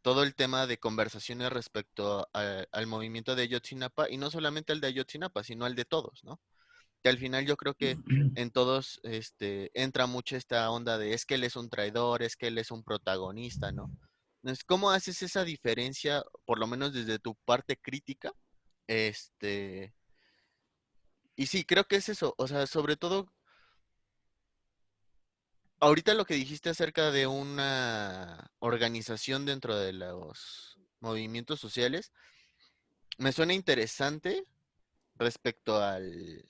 [SPEAKER 5] todo el tema de conversaciones respecto al movimiento de Ayotzinapa, y no solamente al de Ayotzinapa, sino al de todos, ¿no? Que al final yo creo que en todos entra mucho esta onda de es que él es un traidor, es que él es un protagonista, ¿no? Entonces, ¿cómo haces esa diferencia, por lo menos desde tu parte crítica? Este, y sí, creo que es eso, o sea, sobre todo, ahorita lo que dijiste acerca de una organización dentro de los movimientos sociales, me suena interesante respecto al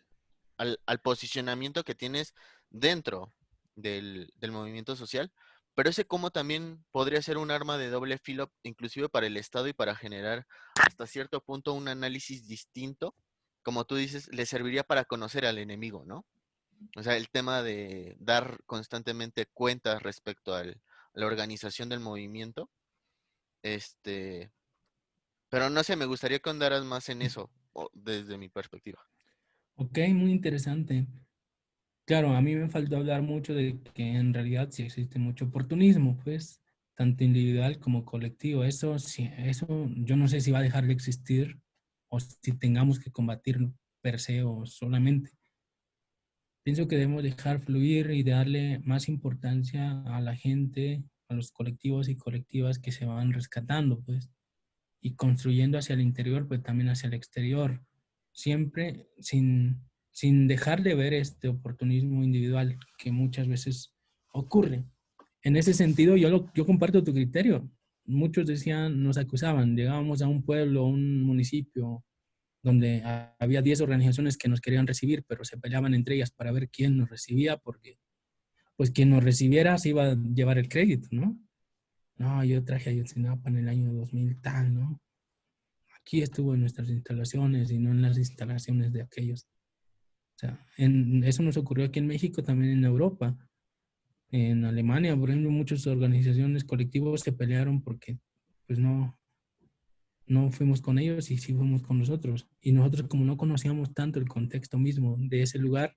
[SPEAKER 5] posicionamiento que tienes dentro del movimiento social, pero ese como también podría ser un arma de doble filo, inclusive para el Estado y para generar hasta cierto punto un análisis distinto, como tú dices, le serviría para conocer al enemigo, ¿no? O sea, el tema de dar constantemente cuentas respecto a la organización del movimiento, este, pero no sé, me gustaría que andaras más en eso, desde mi perspectiva.
[SPEAKER 1] Ok, muy interesante. Claro, a mí me faltó hablar mucho de que en realidad sí existe mucho oportunismo, pues, tanto individual como colectivo. Eso sí, eso yo no sé si va a dejar de existir o si tengamos que combatirlo per se o solamente. Pienso que debemos dejar fluir y darle más importancia a la gente, a los colectivos y colectivas que se van rescatando, pues, y construyendo hacia el interior, pues también hacia el exterior, siempre sin dejar de ver este oportunismo individual que muchas veces ocurre. En ese sentido, yo comparto tu criterio. Muchos decían, nos acusaban, llegábamos a un pueblo, un municipio, donde había 10 organizaciones que nos querían recibir, pero se peleaban entre ellas para ver quién nos recibía, porque pues quien nos recibiera se iba a llevar el crédito, ¿no? No, yo traje a Ayotzinapa en el año 2000 tal, ¿no? Aquí estuvo en nuestras instalaciones y no en las instalaciones de aquellos. O sea, eso nos ocurrió aquí en México, también en Europa. En Alemania, por ejemplo, muchas organizaciones colectivas se pelearon porque pues no no fuimos con ellos y sí fuimos con nosotros. Y nosotros como no conocíamos tanto el contexto mismo de ese lugar,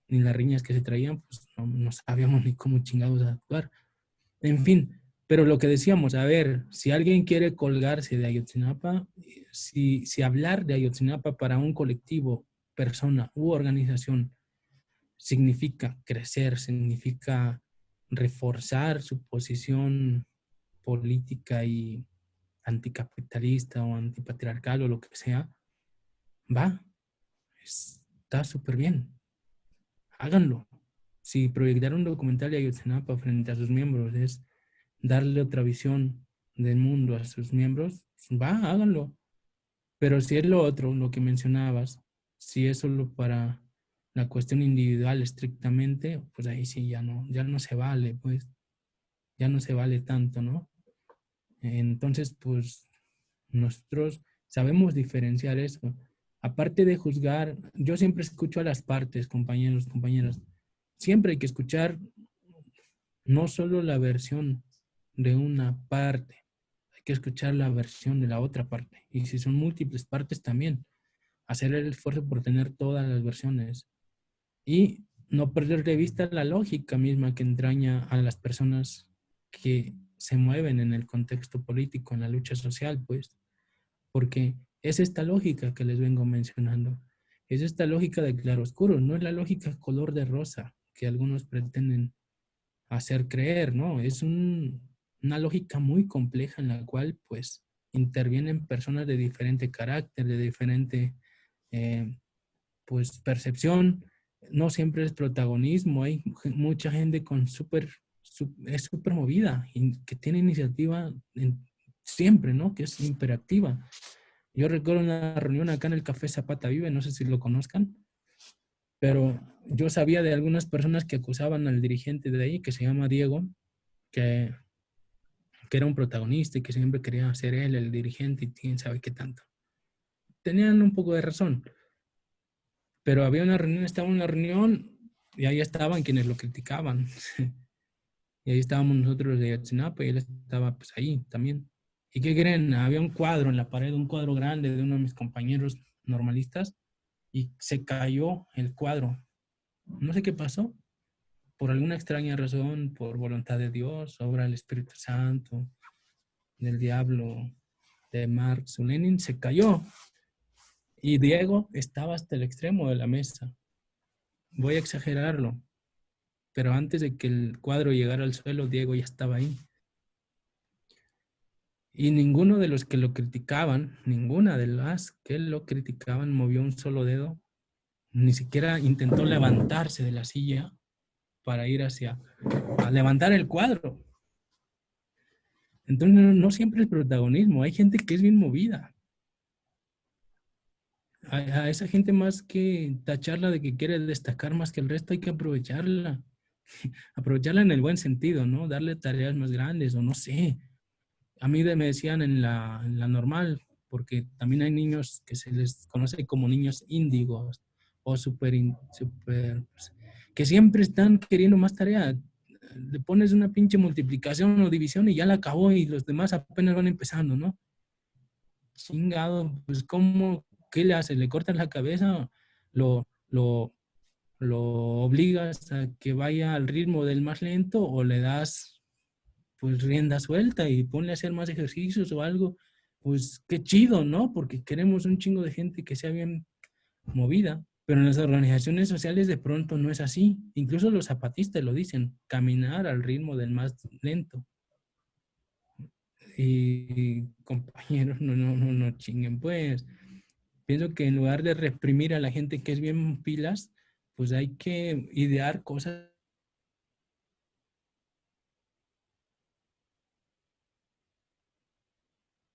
[SPEAKER 1] ni las riñas que se traían, pues no sabíamos ni cómo chingados actuar. En fin, pero lo que decíamos, a ver, si alguien quiere colgarse de Ayotzinapa, si hablar de Ayotzinapa para un colectivo, persona u organización significa crecer, significa reforzar su posición política y anticapitalista o antipatriarcal o lo que sea, va, está súper bien, háganlo. Si proyectar un documental de Ayotzinapa frente a sus miembros es darle otra visión del mundo a sus miembros, va, háganlo. Pero si es lo otro, lo que mencionabas, si es solo para la cuestión individual estrictamente, pues ahí sí ya no se vale, pues ya no se vale tanto, ¿no? Entonces, pues nosotros sabemos diferenciar eso. Aparte de juzgar, yo siempre escucho a las partes, compañeros, compañeras. Siempre hay que escuchar no solo la versión de una parte, hay que escuchar la versión de la otra parte. Y si son múltiples partes también, hacer el esfuerzo por tener todas las versiones. Y no perder de vista la lógica misma que entraña a las personas que se mueven en el contexto político, en la lucha social, pues, porque es esta lógica que les vengo mencionando. Es esta lógica de claroscuro, no es la lógica color de rosa que algunos pretenden hacer creer, ¿no? Es una lógica muy compleja en la cual, pues, intervienen personas de diferente carácter, de diferente, eh, pues, percepción. No siempre es protagonismo, hay mucha gente con es súper movida y que tiene iniciativa siempre, ¿no? Que es hiperactiva. Yo recuerdo una reunión acá en el Café Zapata Vive, no sé si lo conozcan, pero yo sabía de algunas personas que acusaban al dirigente de ahí, que se llama Diego, que, que era un protagonista y que siempre quería ser él el dirigente y quién sabe qué tanto. Tenían un poco de razón, pero había una reunión, estaba en la reunión y ahí estaban quienes lo criticaban. Y ahí estábamos nosotros de Ayotzinapa y él estaba pues ahí también. ¿Y qué creen? Había un cuadro en la pared, un cuadro grande de uno de mis compañeros normalistas y se cayó el cuadro. No sé qué pasó, por alguna extraña razón, por voluntad de Dios, obra del Espíritu Santo, del diablo, de Marx o Lenin, se cayó. Y Diego estaba hasta el extremo de la mesa. Voy a exagerarlo, pero antes de que el cuadro llegara al suelo, Diego ya estaba ahí. Y ninguno de los que lo criticaban, ninguna de las que lo criticaban movió un solo dedo, ni siquiera intentó levantarse de la silla para ir a levantar el cuadro. Entonces no siempre el protagonismo, hay gente que es bien movida. A esa gente más que tacharla de que quiere destacar más que el resto, hay que aprovecharla. Aprovecharla en el buen sentido, ¿no? Darle tareas más grandes o no sé. A mí me decían en la normal, porque también hay niños que se les conoce como niños índigos o pues, que siempre están queriendo más tarea. Le pones una pinche multiplicación o división y ya la acabó y los demás apenas van empezando, ¿no? Chingado, pues ¿cómo? ¿Qué le haces? ¿Le cortas la cabeza? ¿Lo, lo, lo obligas a que vaya al ritmo del más lento o le das pues rienda suelta y ponle a hacer más ejercicios o algo? Pues qué chido, ¿no? Porque queremos un chingo de gente que sea bien movida, pero en las organizaciones sociales de pronto no es así. Incluso los zapatistas lo dicen, caminar al ritmo del más lento. Y compañeros, no chinguen, pues. Pienso que en lugar de reprimir a la gente que es bien pilas, pues hay que idear cosas.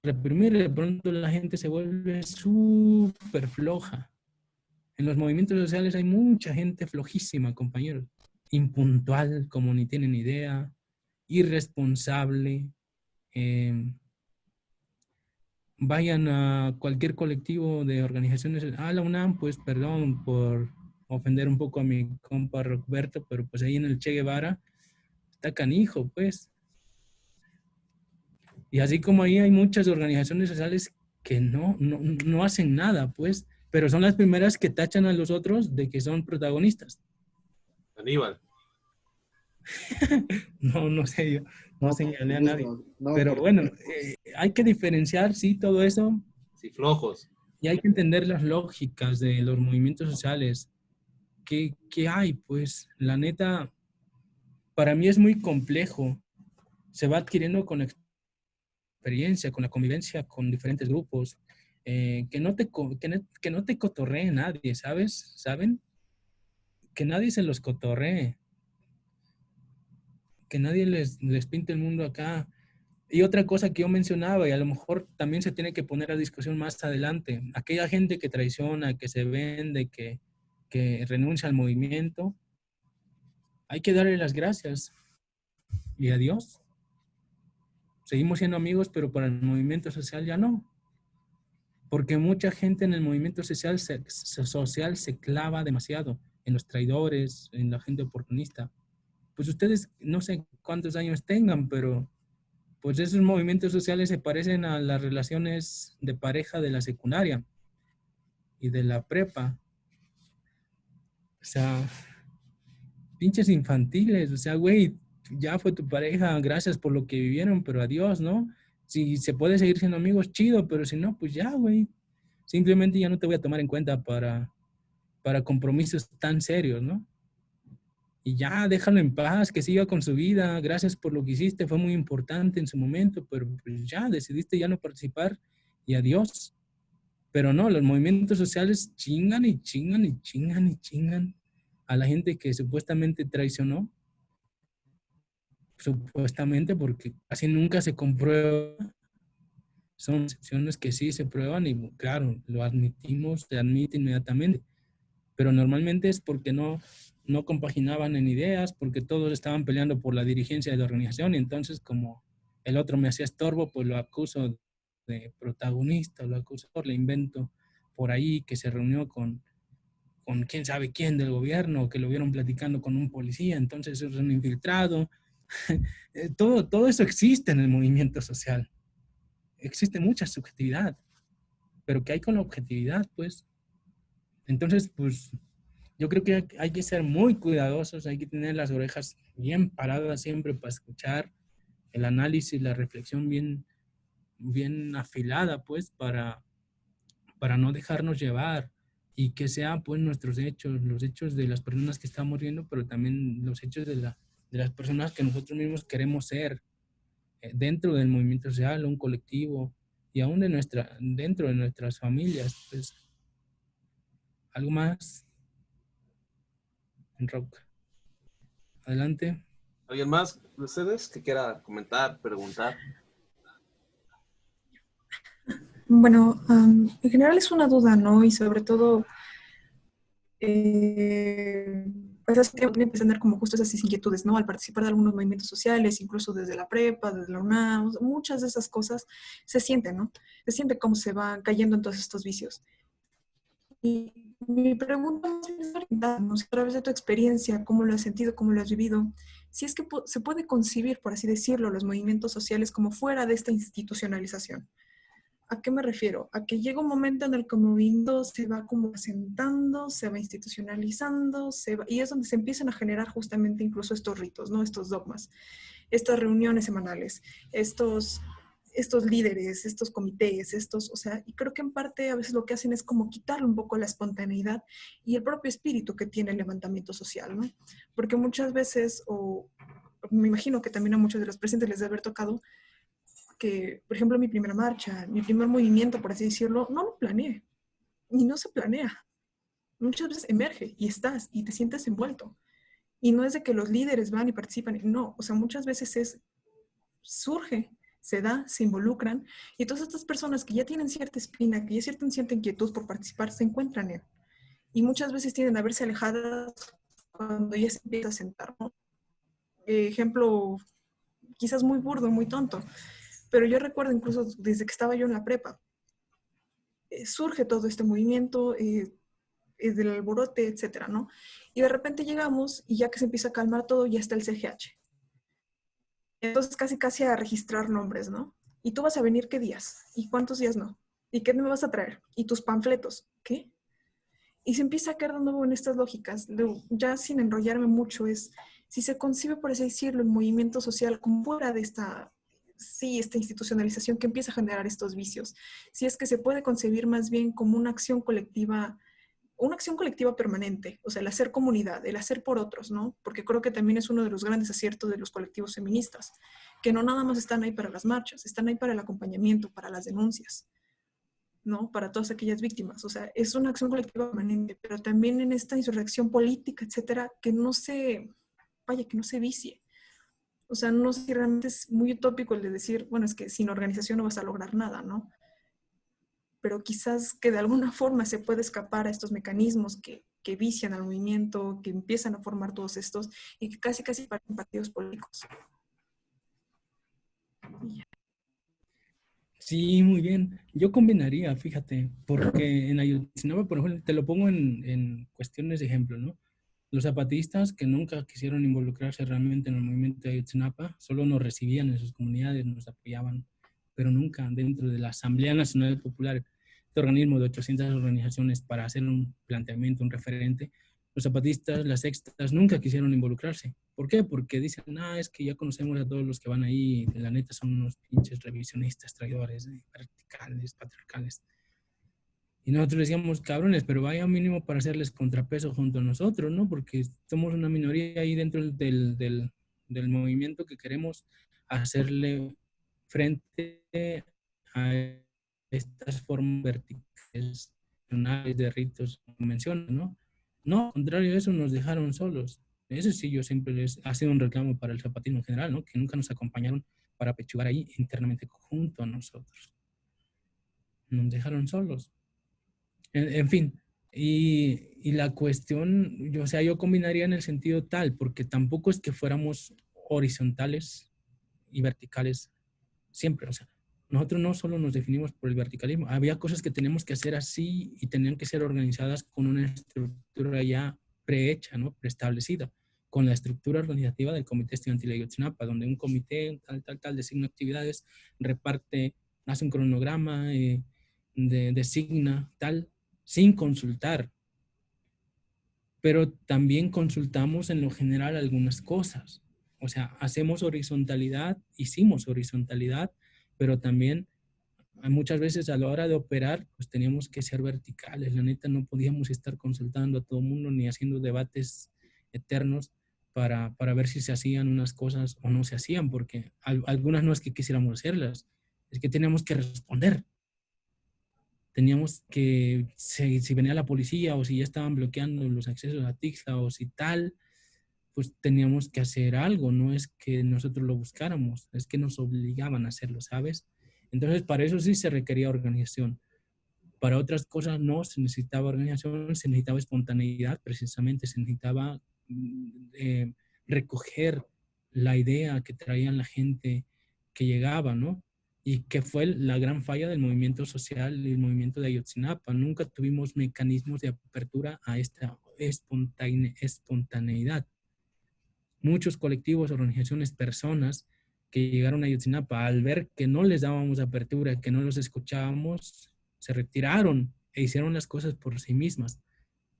[SPEAKER 1] Reprimir, de pronto la gente se vuelve súper floja. En los movimientos sociales hay mucha gente flojísima, compañeros. Impuntual, como ni tienen idea, irresponsable. eh, Vayan a cualquier colectivo de organizaciones, a la UNAM, pues perdón por ofender un poco a mi compa Roberto, pero pues ahí en el Che Guevara está canijo, pues. Y así como ahí hay muchas organizaciones sociales que no hacen nada, pues, pero son las primeras que tachan a los otros de que son protagonistas.
[SPEAKER 3] Aníbal.
[SPEAKER 1] No sé, yo no
[SPEAKER 4] No, por
[SPEAKER 1] señalé a nadie.
[SPEAKER 4] supuesto, no,
[SPEAKER 1] Pero
[SPEAKER 4] por
[SPEAKER 1] bueno,
[SPEAKER 4] supuesto.
[SPEAKER 1] hay que diferenciar, sí, todo eso,
[SPEAKER 3] Sí, flojos.
[SPEAKER 1] y hay que entender las lógicas de los movimientos sociales. ¿Qué hay? Pues, la neta, para mí es muy complejo. Se va adquiriendo con experiencia, con la convivencia con diferentes grupos, que no te cotorree nadie, ¿sabes? ¿Saben? Que nadie se los cotorree, que nadie les pinte el mundo acá. Y otra cosa que yo mencionaba, y a lo mejor también se tiene que poner a discusión más adelante, aquella gente que traiciona, que se vende, que renuncia al movimiento, hay que darle las gracias y adiós. Seguimos siendo amigos, pero para el movimiento social ya no. Porque mucha gente en el movimiento social se clava demasiado en los traidores, en la gente oportunista. Pues ustedes no sé cuántos años tengan, pero pues esos movimientos sociales se parecen a las relaciones de pareja de la secundaria y de la prepa. O sea, pinches infantiles. O sea, güey, ya fue tu pareja, gracias por lo que vivieron, pero adiós, ¿no? Si se puede seguir siendo amigos, chido, pero si no, pues ya, güey. Simplemente ya no te voy a tomar en cuenta para compromisos tan serios, ¿no? Y ya, déjalo en paz, que siga con su vida. Gracias por lo que hiciste, fue muy importante en su momento, pero pues ya decidiste ya no participar y adiós. Pero no, los movimientos sociales chingan y chingan y chingan y chingan a la gente que supuestamente traicionó, supuestamente porque casi nunca se comprueba. Son excepciones que sí se prueban y claro, lo admitimos, se admite inmediatamente, pero normalmente es porque no compaginaban en ideas, porque todos estaban peleando por la dirigencia de la organización y entonces como el otro me hacía estorbo, pues lo acuso de protagonista, lo acuso, le invento por ahí que se reunió con quién sabe quién del gobierno, que lo vieron platicando con un policía, entonces es un infiltrado. Todo eso existe en el movimiento social. Existe mucha subjetividad, pero ¿qué hay con la objetividad? Pues, entonces, pues, yo creo que hay que ser muy cuidadosos, hay que tener las orejas bien paradas siempre para escuchar el análisis, la reflexión bien afilada, pues, para no dejarnos llevar y que sean, pues, nuestros hechos, los hechos de las personas que estamos viendo, pero también los hechos de las personas que nosotros mismos queremos ser dentro del movimiento social, un colectivo y aún dentro de nuestras familias, pues, algo más en rock. Adelante.
[SPEAKER 3] ¿Alguien más de ustedes que quiera comentar, preguntar?
[SPEAKER 6] Bueno, en general es una duda, ¿no? Y sobre todo, pues hace tiempo empecé a tener como justo esas inquietudes, ¿no? Al participar de algunos movimientos sociales, incluso desde la prepa, desde la UNAM, muchas de esas cosas se sienten, ¿no? Se siente cómo se van cayendo en todos estos vicios. Y mi pregunta es orientada, ¿no? A través de tu experiencia, cómo lo has sentido, cómo lo has vivido, si es que se puede concebir, por así decirlo, los movimientos sociales como fuera de esta institucionalización. ¿A qué me refiero? A que llega un momento en el que el movimiento se va como asentando, se va institucionalizando, y es donde se empiezan a generar justamente incluso estos ritos, ¿no? Estos dogmas, estas reuniones semanales, estos líderes, estos comités, o sea, y creo que en parte a veces lo que hacen es como quitarle un poco la espontaneidad y el propio espíritu que tiene el levantamiento social, ¿no? Porque muchas veces, o me imagino que también a muchos de los presentes les debe haber tocado, que, por ejemplo, mi primera marcha, mi primer movimiento, por así decirlo, no lo planeé, y no se planea. Muchas veces emerge y estás y te sientes envuelto. Y no es de que los líderes van y participan, no, o sea, muchas veces surge, se da, se involucran, y todas estas personas que ya tienen cierta espina, que ya tienen cierta inquietud por participar, se encuentran en. Y muchas veces tienden a verse alejadas cuando ya se empieza a sentar, ¿no? Ejemplo, quizás muy burdo, muy tonto, pero yo recuerdo incluso desde que estaba yo en la prepa, surge todo este movimiento del alborote, etcétera, ¿no? Y de repente llegamos y ya que se empieza a calmar todo, ya está el CGH. Entonces casi a registrar nombres, ¿no? ¿Y tú vas a venir qué días? ¿Y cuántos días no? ¿Y qué me vas a traer? ¿Y tus panfletos? ¿Qué? Y se empieza a quedar de nuevo en estas lógicas. Luego, ya sin enrollarme mucho, es si se concibe, por así decirlo, el movimiento social como fuera de esta, sí, esta institucionalización que empieza a generar estos vicios. Si es que se puede concebir más bien como una acción colectiva permanente, o sea, el hacer comunidad, el hacer por otros, ¿no? Porque creo que también es uno de los grandes aciertos de los colectivos feministas, que no nada más están ahí para las marchas, están ahí para el acompañamiento, para las denuncias, ¿no? Para todas aquellas víctimas. O sea, es una acción colectiva permanente, pero también en esta insurrección política, etcétera, que no se, vaya, que no se vicie. O sea, no sé si realmente es muy utópico el de decir, bueno, es que sin organización no vas a lograr nada, ¿no? Pero quizás que de alguna forma se puede escapar a estos mecanismos que vician al movimiento, que empiezan a formar todos estos y que casi parecen partidos políticos. Y ya.
[SPEAKER 1] Sí, muy bien. Yo combinaría, fíjate, porque en Ayotzinapa, por ejemplo, te lo pongo en cuestiones de ejemplo, ¿no? Los zapatistas que nunca quisieron involucrarse realmente en el movimiento de Ayotzinapa, solo nos recibían en sus comunidades, nos apoyaban, pero nunca dentro de la Asamblea Nacional Popular, este organismo de 800 organizaciones para hacer un planteamiento, un referente. Los zapatistas, las sextas, nunca quisieron involucrarse. ¿Por qué? Porque dicen, es que ya conocemos a todos los que van ahí, la neta son unos pinches revisionistas, traidores, verticales, patriarcales. Y nosotros decíamos, cabrones, pero vaya mínimo para hacerles contrapeso junto a nosotros, ¿no? Porque somos una minoría ahí dentro del movimiento que queremos hacerle frente a estas formas verticales de ritos, convenciones, ¿no? No, al contrario de eso, nos dejaron solos. Eso sí, yo siempre les ha sido un reclamo para el zapatismo en general, ¿no? Que nunca nos acompañaron para pechugar ahí internamente junto a nosotros. Nos dejaron solos. En fin, y la cuestión, o sea, yo combinaría en el sentido tal, porque tampoco es que fuéramos horizontales y verticales siempre, o sea, nosotros no solo nos definimos por el verticalismo, había cosas que teníamos que hacer así y tenían que ser organizadas con una estructura ya prehecha, ¿no? Preestablecida, con la estructura organizativa del Comité Estudiantil de Ayotzinapa, donde un comité tal designa actividades, reparte, hace un cronograma, designa tal, sin consultar, pero también consultamos en lo general algunas cosas. O sea, hacemos horizontalidad, hicimos horizontalidad, pero también muchas veces a la hora de operar, pues teníamos que ser verticales. La neta, no podíamos estar consultando a todo el mundo ni haciendo debates eternos para ver si se hacían unas cosas o no se hacían, porque algunas no es que quisiéramos hacerlas, es que teníamos que responder. Teníamos que, si venía la policía o si ya estaban bloqueando los accesos a Tixla o si tal, pues teníamos que hacer algo, no es que nosotros lo buscáramos, es que nos obligaban a hacerlo, ¿sabes? Entonces, para eso sí se requería organización. Para otras cosas no se necesitaba organización, se necesitaba espontaneidad, precisamente se necesitaba recoger la idea que traían la gente que llegaba, ¿no? Y que fue la gran falla del movimiento social y el movimiento de Ayotzinapa. Nunca tuvimos mecanismos de apertura a esta espontaneidad. Muchos colectivos, organizaciones, personas que llegaron a Ayotzinapa, al ver que no les dábamos apertura, que no los escuchábamos, se retiraron e hicieron las cosas por sí mismas.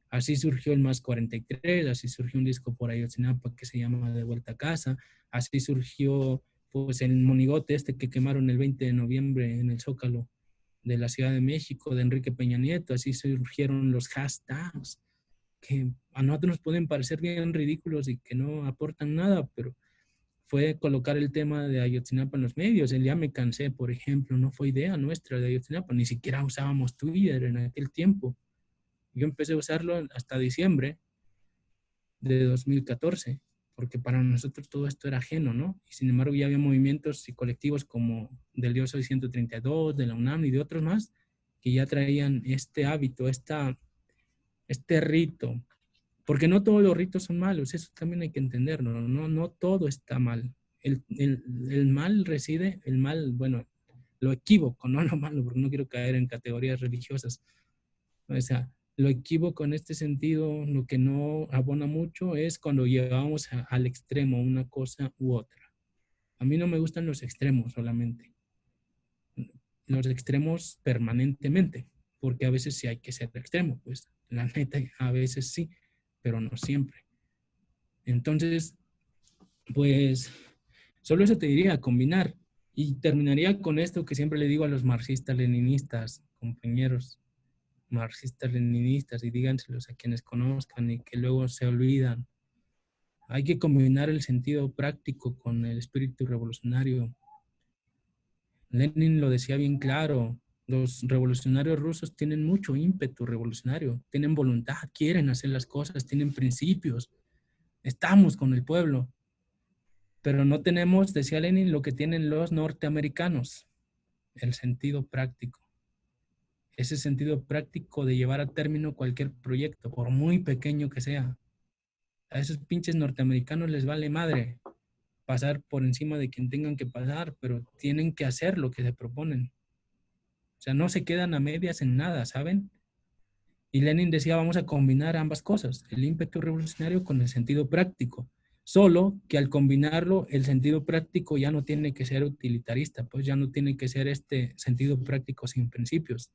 [SPEAKER 1] Así surgió el MAS 43, así surgió un disco por Ayotzinapa que se llama De Vuelta a Casa, así surgió pues el monigote este que quemaron el 20 de noviembre en el Zócalo de la Ciudad de México, de Enrique Peña Nieto, así surgieron los hashtags, que a nosotros nos pueden parecer bien ridículos y que no aportan nada, pero fue colocar el tema de Ayotzinapa en los medios. El Ya me cansé, por ejemplo, no fue idea nuestra de Ayotzinapa, ni siquiera usábamos Twitter en aquel tiempo. Yo empecé a usarlo hasta diciembre de 2014, porque para nosotros todo esto era ajeno, ¿no? Y sin embargo ya había movimientos y colectivos como del Yo Soy 132, de la UNAM y de otros más, que ya traían este hábito, este rito, porque no todos los ritos son malos, eso también hay que entenderlo, no todo está mal. El mal reside, el mal, bueno, lo equívoco, no lo malo, porque no quiero caer en categorías religiosas. O sea, lo equívoco en este sentido, lo que no abona mucho es cuando llevamos al extremo una cosa u otra. A mí no me gustan los extremos solamente. los extremos permanentemente, porque a veces sí hay que ser extremo, pues la neta, a veces sí, pero no siempre. Entonces, pues, solo eso te diría, combinar. Y terminaría con esto que siempre le digo a los marxistas-leninistas, compañeros marxistas-leninistas, y díganselos a quienes conozcan y que luego se olvidan. Hay que combinar el sentido práctico con el espíritu revolucionario. Lenin lo decía bien claro, los revolucionarios rusos tienen mucho ímpetu revolucionario, tienen voluntad, quieren hacer las cosas, tienen principios. Estamos con el pueblo, pero no tenemos, decía Lenin, lo que tienen los norteamericanos, el sentido práctico. Ese sentido práctico de llevar a término cualquier proyecto, por muy pequeño que sea. A esos pinches norteamericanos les vale madre pasar por encima de quien tengan que pasar, pero tienen que hacer lo que se proponen. O sea, no se quedan a medias en nada, ¿saben? Y Lenin decía, vamos a combinar ambas cosas, el ímpetu revolucionario con el sentido práctico. Solo que al combinarlo, el sentido práctico ya no tiene que ser utilitarista, pues ya no tiene que ser este sentido práctico sin principios.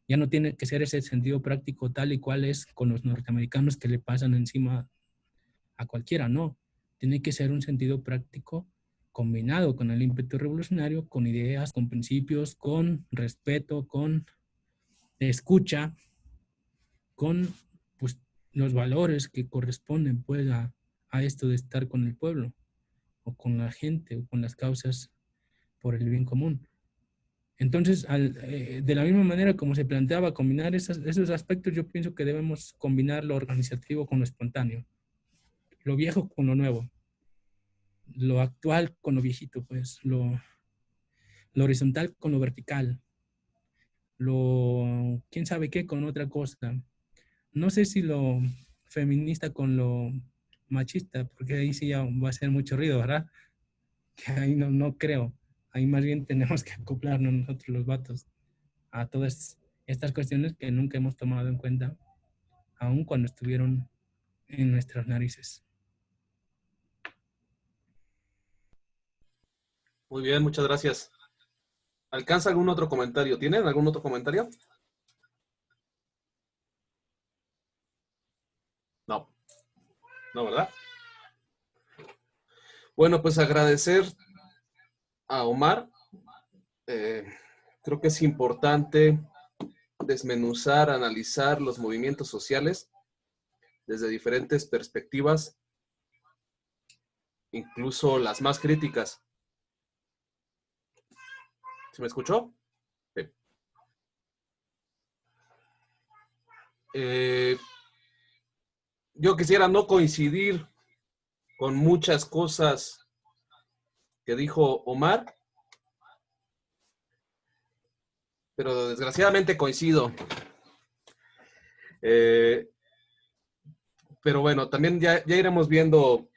[SPEAKER 1] Ya no tiene que ser ese sentido práctico tal y cual es con los norteamericanos que le pasan encima a cualquiera, no. Tiene que ser un sentido práctico combinado con el ímpetu revolucionario, con ideas, con principios, con respeto, con escucha, con pues, los valores que corresponden pues, a esto de estar con el pueblo, o con la gente, o con las causas por el bien común. Entonces, de la misma manera como se planteaba combinar esos aspectos, yo pienso que debemos combinar lo organizativo con lo espontáneo, lo viejo con lo nuevo, lo actual con lo viejito, pues, lo horizontal con lo vertical, lo quién sabe qué con otra cosa. No sé si lo feminista con lo machista, porque ahí sí ya va a ser mucho ruido, ¿verdad? Que ahí no creo. Ahí más bien tenemos que acoplarnos nosotros los vatos a todas estas cuestiones que nunca hemos tomado en cuenta, aun cuando estuvieron en nuestras narices.
[SPEAKER 3] Muy bien, muchas gracias. ¿Alcanza algún otro comentario? ¿Tienen algún otro comentario? No. No, ¿verdad? Bueno, pues agradecer a Omar. Creo que es importante desmenuzar, analizar los movimientos sociales desde diferentes perspectivas, incluso las más críticas. ¿Se me escuchó? Sí. Yo quisiera no coincidir con muchas cosas que dijo Omar, pero desgraciadamente coincido. Pero bueno, también ya iremos viendo,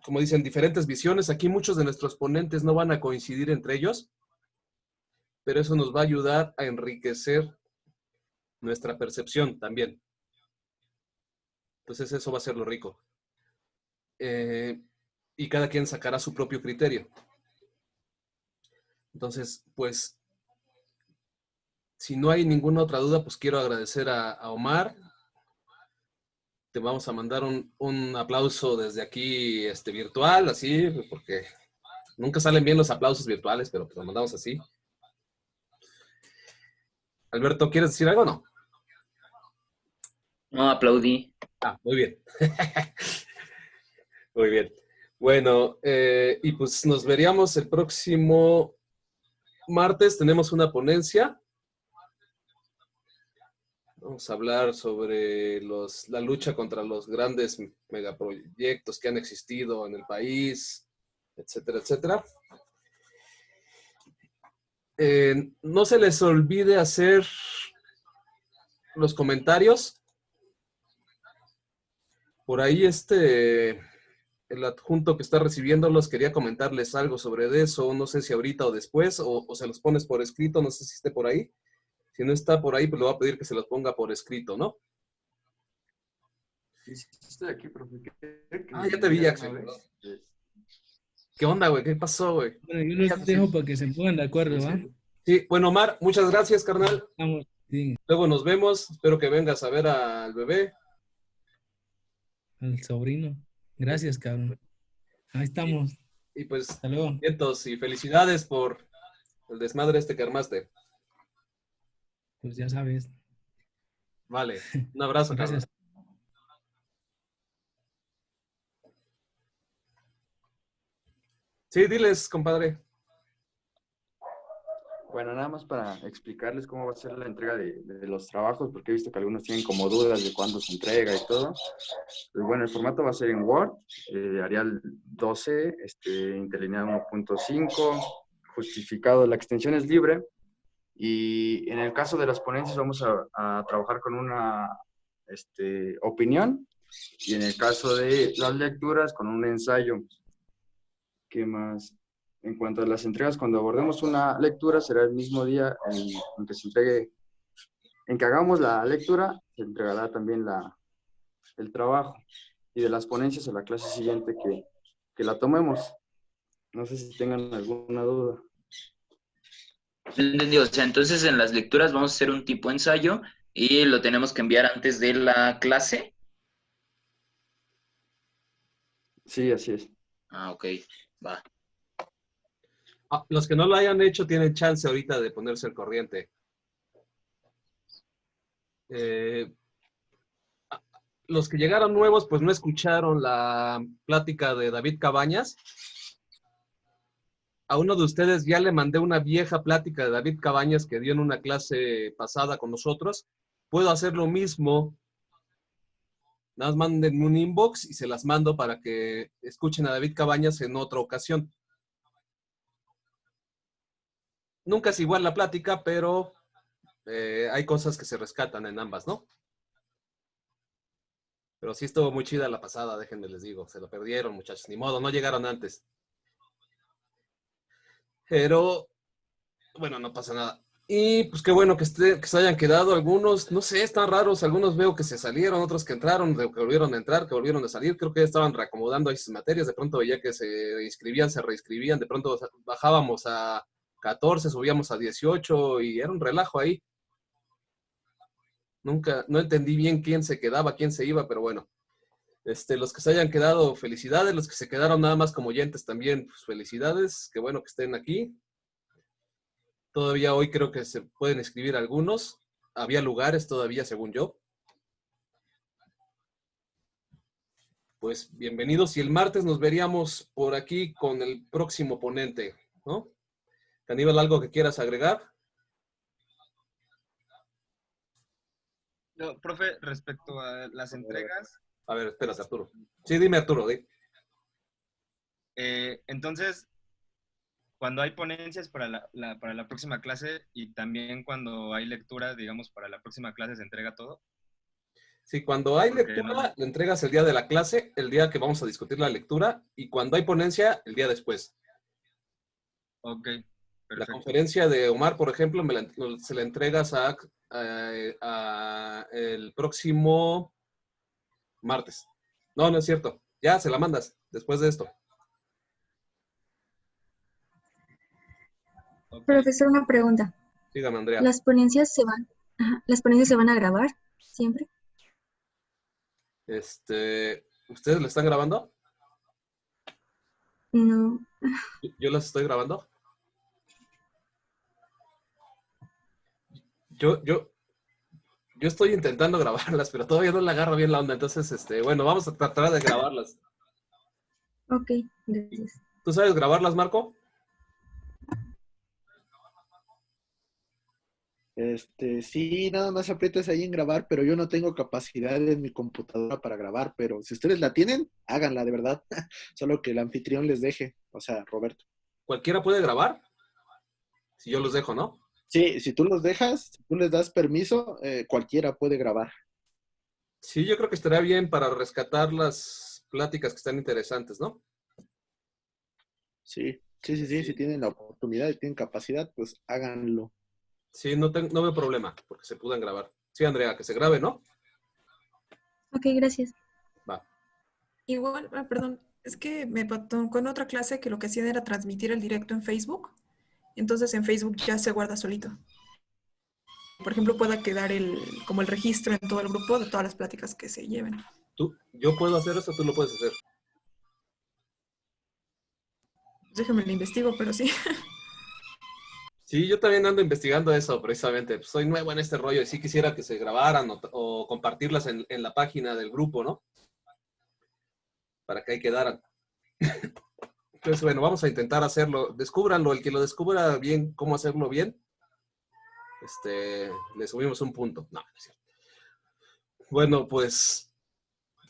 [SPEAKER 3] como dicen, diferentes visiones. Aquí muchos de nuestros ponentes no van a coincidir entre ellos, pero eso nos va a ayudar a enriquecer nuestra percepción también. Entonces eso va a ser lo rico. Y cada quien sacará su propio criterio. Entonces, pues, si no hay ninguna otra duda, pues quiero agradecer a Omar. Te vamos a mandar un aplauso desde aquí virtual, así, porque nunca salen bien los aplausos virtuales, pero pues lo mandamos así. Alberto, ¿quieres decir algo o no?
[SPEAKER 2] No, aplaudí.
[SPEAKER 3] Ah, muy bien. Muy bien. Bueno, y pues nos veríamos el próximo martes. Tenemos una ponencia. Vamos a hablar sobre la lucha contra los grandes megaproyectos que han existido en el país, etcétera, etcétera. No se les olvide hacer los comentarios. Por ahí el adjunto que está recibiéndolos quería comentarles algo sobre eso. No sé si ahorita o después, o se los pones por escrito, no sé si esté por ahí. Si no está por ahí, pues le voy a pedir que se los ponga por escrito, ¿no?
[SPEAKER 7] Sí, estoy aquí, profe.
[SPEAKER 3] Ya te vi, Axel. ¿Qué onda, güey? ¿Qué pasó, güey?
[SPEAKER 1] Bueno, yo los dejo para que se pongan de acuerdo, ¿va?
[SPEAKER 3] Sí, bueno, Omar, muchas gracias, carnal.
[SPEAKER 1] Estamos, sí,
[SPEAKER 3] Luego nos vemos. Espero que vengas a ver al bebé.
[SPEAKER 1] al sobrino. Gracias, cabrón. Ahí estamos.
[SPEAKER 3] Y pues,
[SPEAKER 1] Hasta luego.
[SPEAKER 3] vientos y felicidades por el desmadre este que armaste.
[SPEAKER 1] Pues ya sabes.
[SPEAKER 3] Vale, un abrazo, carnal.
[SPEAKER 1] Gracias.
[SPEAKER 3] Sí, diles, compadre.
[SPEAKER 7] Bueno, nada más para explicarles cómo va a ser la entrega de los trabajos, porque he visto que algunos tienen como dudas de cuándo se entrega y todo. Pues bueno, el formato va a ser en Word, Arial 12, interlineado 1.5, justificado, la extensión es libre. Y en el caso de las ponencias vamos a trabajar con una opinión, y en el caso de las lecturas con un ensayo. ¿Qué más? En cuanto a las entregas, cuando abordemos una lectura, será el mismo día en que se entregue, en que hagamos la lectura, se entregará también el trabajo. Y de las ponencias a la clase siguiente que la tomemos. No sé si tengan alguna duda.
[SPEAKER 2] Entendido. O sea, entonces en las lecturas vamos a hacer un tipo ensayo y lo tenemos que enviar antes de la clase.
[SPEAKER 7] Sí, así es.
[SPEAKER 2] Ah, ok, va.
[SPEAKER 3] Los que no lo hayan hecho tienen chance ahorita de ponerse al corriente. Los que llegaron nuevos, pues no escucharon la plática de David Cabañas. A uno de ustedes ya le mandé una vieja plática de David Cabañas que dio en una clase pasada con nosotros. Puedo hacer lo mismo. Nada más manden un inbox y se las mando para que escuchen a David Cabañas en otra ocasión. Nunca es igual la plática, pero hay cosas que se rescatan en ambas, ¿no? Pero sí estuvo muy chida la pasada, déjenme les digo. Se lo perdieron, muchachos. Ni modo, no llegaron antes. Pero, bueno, no pasa nada. Y pues qué bueno que se hayan quedado algunos. No sé, están raros. Algunos veo que se salieron, otros que entraron, que volvieron a entrar, que volvieron a salir. Creo que estaban reacomodando ahí sus materias. De pronto veía que se inscribían, se reinscribían. De pronto bajábamos a 14, subíamos a 18 y era un relajo ahí. Nunca, no entendí bien quién se quedaba, quién se iba, pero bueno. Los que se hayan quedado, felicidades. Los que se quedaron nada más como oyentes también, pues felicidades. Qué bueno que estén aquí. Todavía hoy creo que se pueden inscribir algunos. Había lugares todavía, según yo. Pues bienvenidos. Y el martes nos veríamos por aquí con el próximo ponente, ¿no? Caníbal, ¿algo que quieras agregar?
[SPEAKER 8] No, profe, respecto a las entregas,
[SPEAKER 3] A ver, espérate, Arturo. Sí, dime, Arturo.
[SPEAKER 8] entonces, cuando hay ponencias para la próxima clase y también cuando hay lectura, digamos, para la próxima clase se entrega todo.
[SPEAKER 3] Sí, cuando hay
[SPEAKER 8] Porque
[SPEAKER 3] lectura,
[SPEAKER 8] no-
[SPEAKER 3] la entregas el día de la clase, el día que vamos a discutir la lectura, y cuando hay ponencia, el día después.
[SPEAKER 8] Ok,
[SPEAKER 3] La
[SPEAKER 8] perfecto.
[SPEAKER 3] conferencia de Omar, por ejemplo, se la entregas el próximo martes. No, no es cierto. Ya se la mandas después de esto.
[SPEAKER 8] Ok.
[SPEAKER 9] Profesor, una pregunta.
[SPEAKER 3] Dígame, Andrea.
[SPEAKER 9] ¿Las ponencias se van a grabar siempre?
[SPEAKER 3] ¿Ustedes la están grabando?
[SPEAKER 9] No.
[SPEAKER 3] ¿Yo las estoy grabando? Yo estoy intentando grabarlas, pero todavía no le agarro bien la onda. Entonces, bueno, vamos a tratar de grabarlas.
[SPEAKER 9] Ok, gracias.
[SPEAKER 3] ¿Tú sabes grabarlas, Marco?
[SPEAKER 4] Sí, nada más aprietas ahí en grabar, pero yo no tengo capacidad en mi computadora para grabar, pero si ustedes la tienen, háganla de verdad. Solo que el anfitrión les deje, o sea, Roberto.
[SPEAKER 3] ¿Cualquiera puede grabar? Si yo los dejo, ¿no?
[SPEAKER 4] Sí, si tú los dejas, si tú les das permiso, cualquiera puede grabar.
[SPEAKER 3] Sí, yo creo que estaría bien para rescatar las pláticas que están interesantes, ¿no?
[SPEAKER 4] Sí, si tienen la oportunidad y tienen capacidad, pues háganlo.
[SPEAKER 3] Sí, no veo problema, porque se puedan grabar. Sí, Andrea, que se grabe, ¿no?
[SPEAKER 9] Ok, gracias.
[SPEAKER 3] Va.
[SPEAKER 6] Igual, perdón, es que me tocó en otra clase que lo que hacían era transmitir el directo en Facebook Entonces en Facebook ya se guarda solito. Por ejemplo, pueda quedar como el registro en todo el grupo de todas las pláticas que se lleven.
[SPEAKER 3] ¿Yo puedo hacer eso? ¿Tú lo puedes hacer?
[SPEAKER 6] Déjame lo investigo, pero sí.
[SPEAKER 3] Sí, yo también ando investigando eso precisamente. Pues soy nuevo en este rollo y sí quisiera que se grabaran o compartirlas en la página del grupo, ¿no? Para que ahí quedaran. Entonces, bueno, vamos a intentar hacerlo. Descúbranlo, el que lo descubra bien cómo hacerlo bien, le subimos un punto. No, no es cierto. Bueno, pues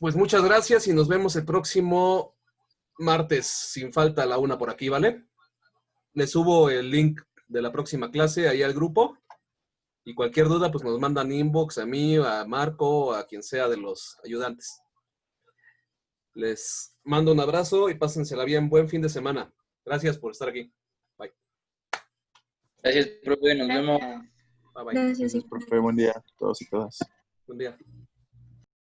[SPEAKER 3] muchas gracias y nos vemos el próximo martes, sin falta a la 1 por aquí, ¿vale? Les subo el link de la próxima clase ahí al grupo y cualquier duda pues nos mandan inbox a mí, a Marco, a quien sea de los ayudantes. Les mando un abrazo y pásensela bien. Buen fin de semana. Gracias por estar aquí. Bye.
[SPEAKER 2] Gracias, profe. Nos vemos.
[SPEAKER 3] Bye, bye.
[SPEAKER 9] Gracias,
[SPEAKER 10] Gracias, profe. Buen día a todos y todas.
[SPEAKER 3] Buen día.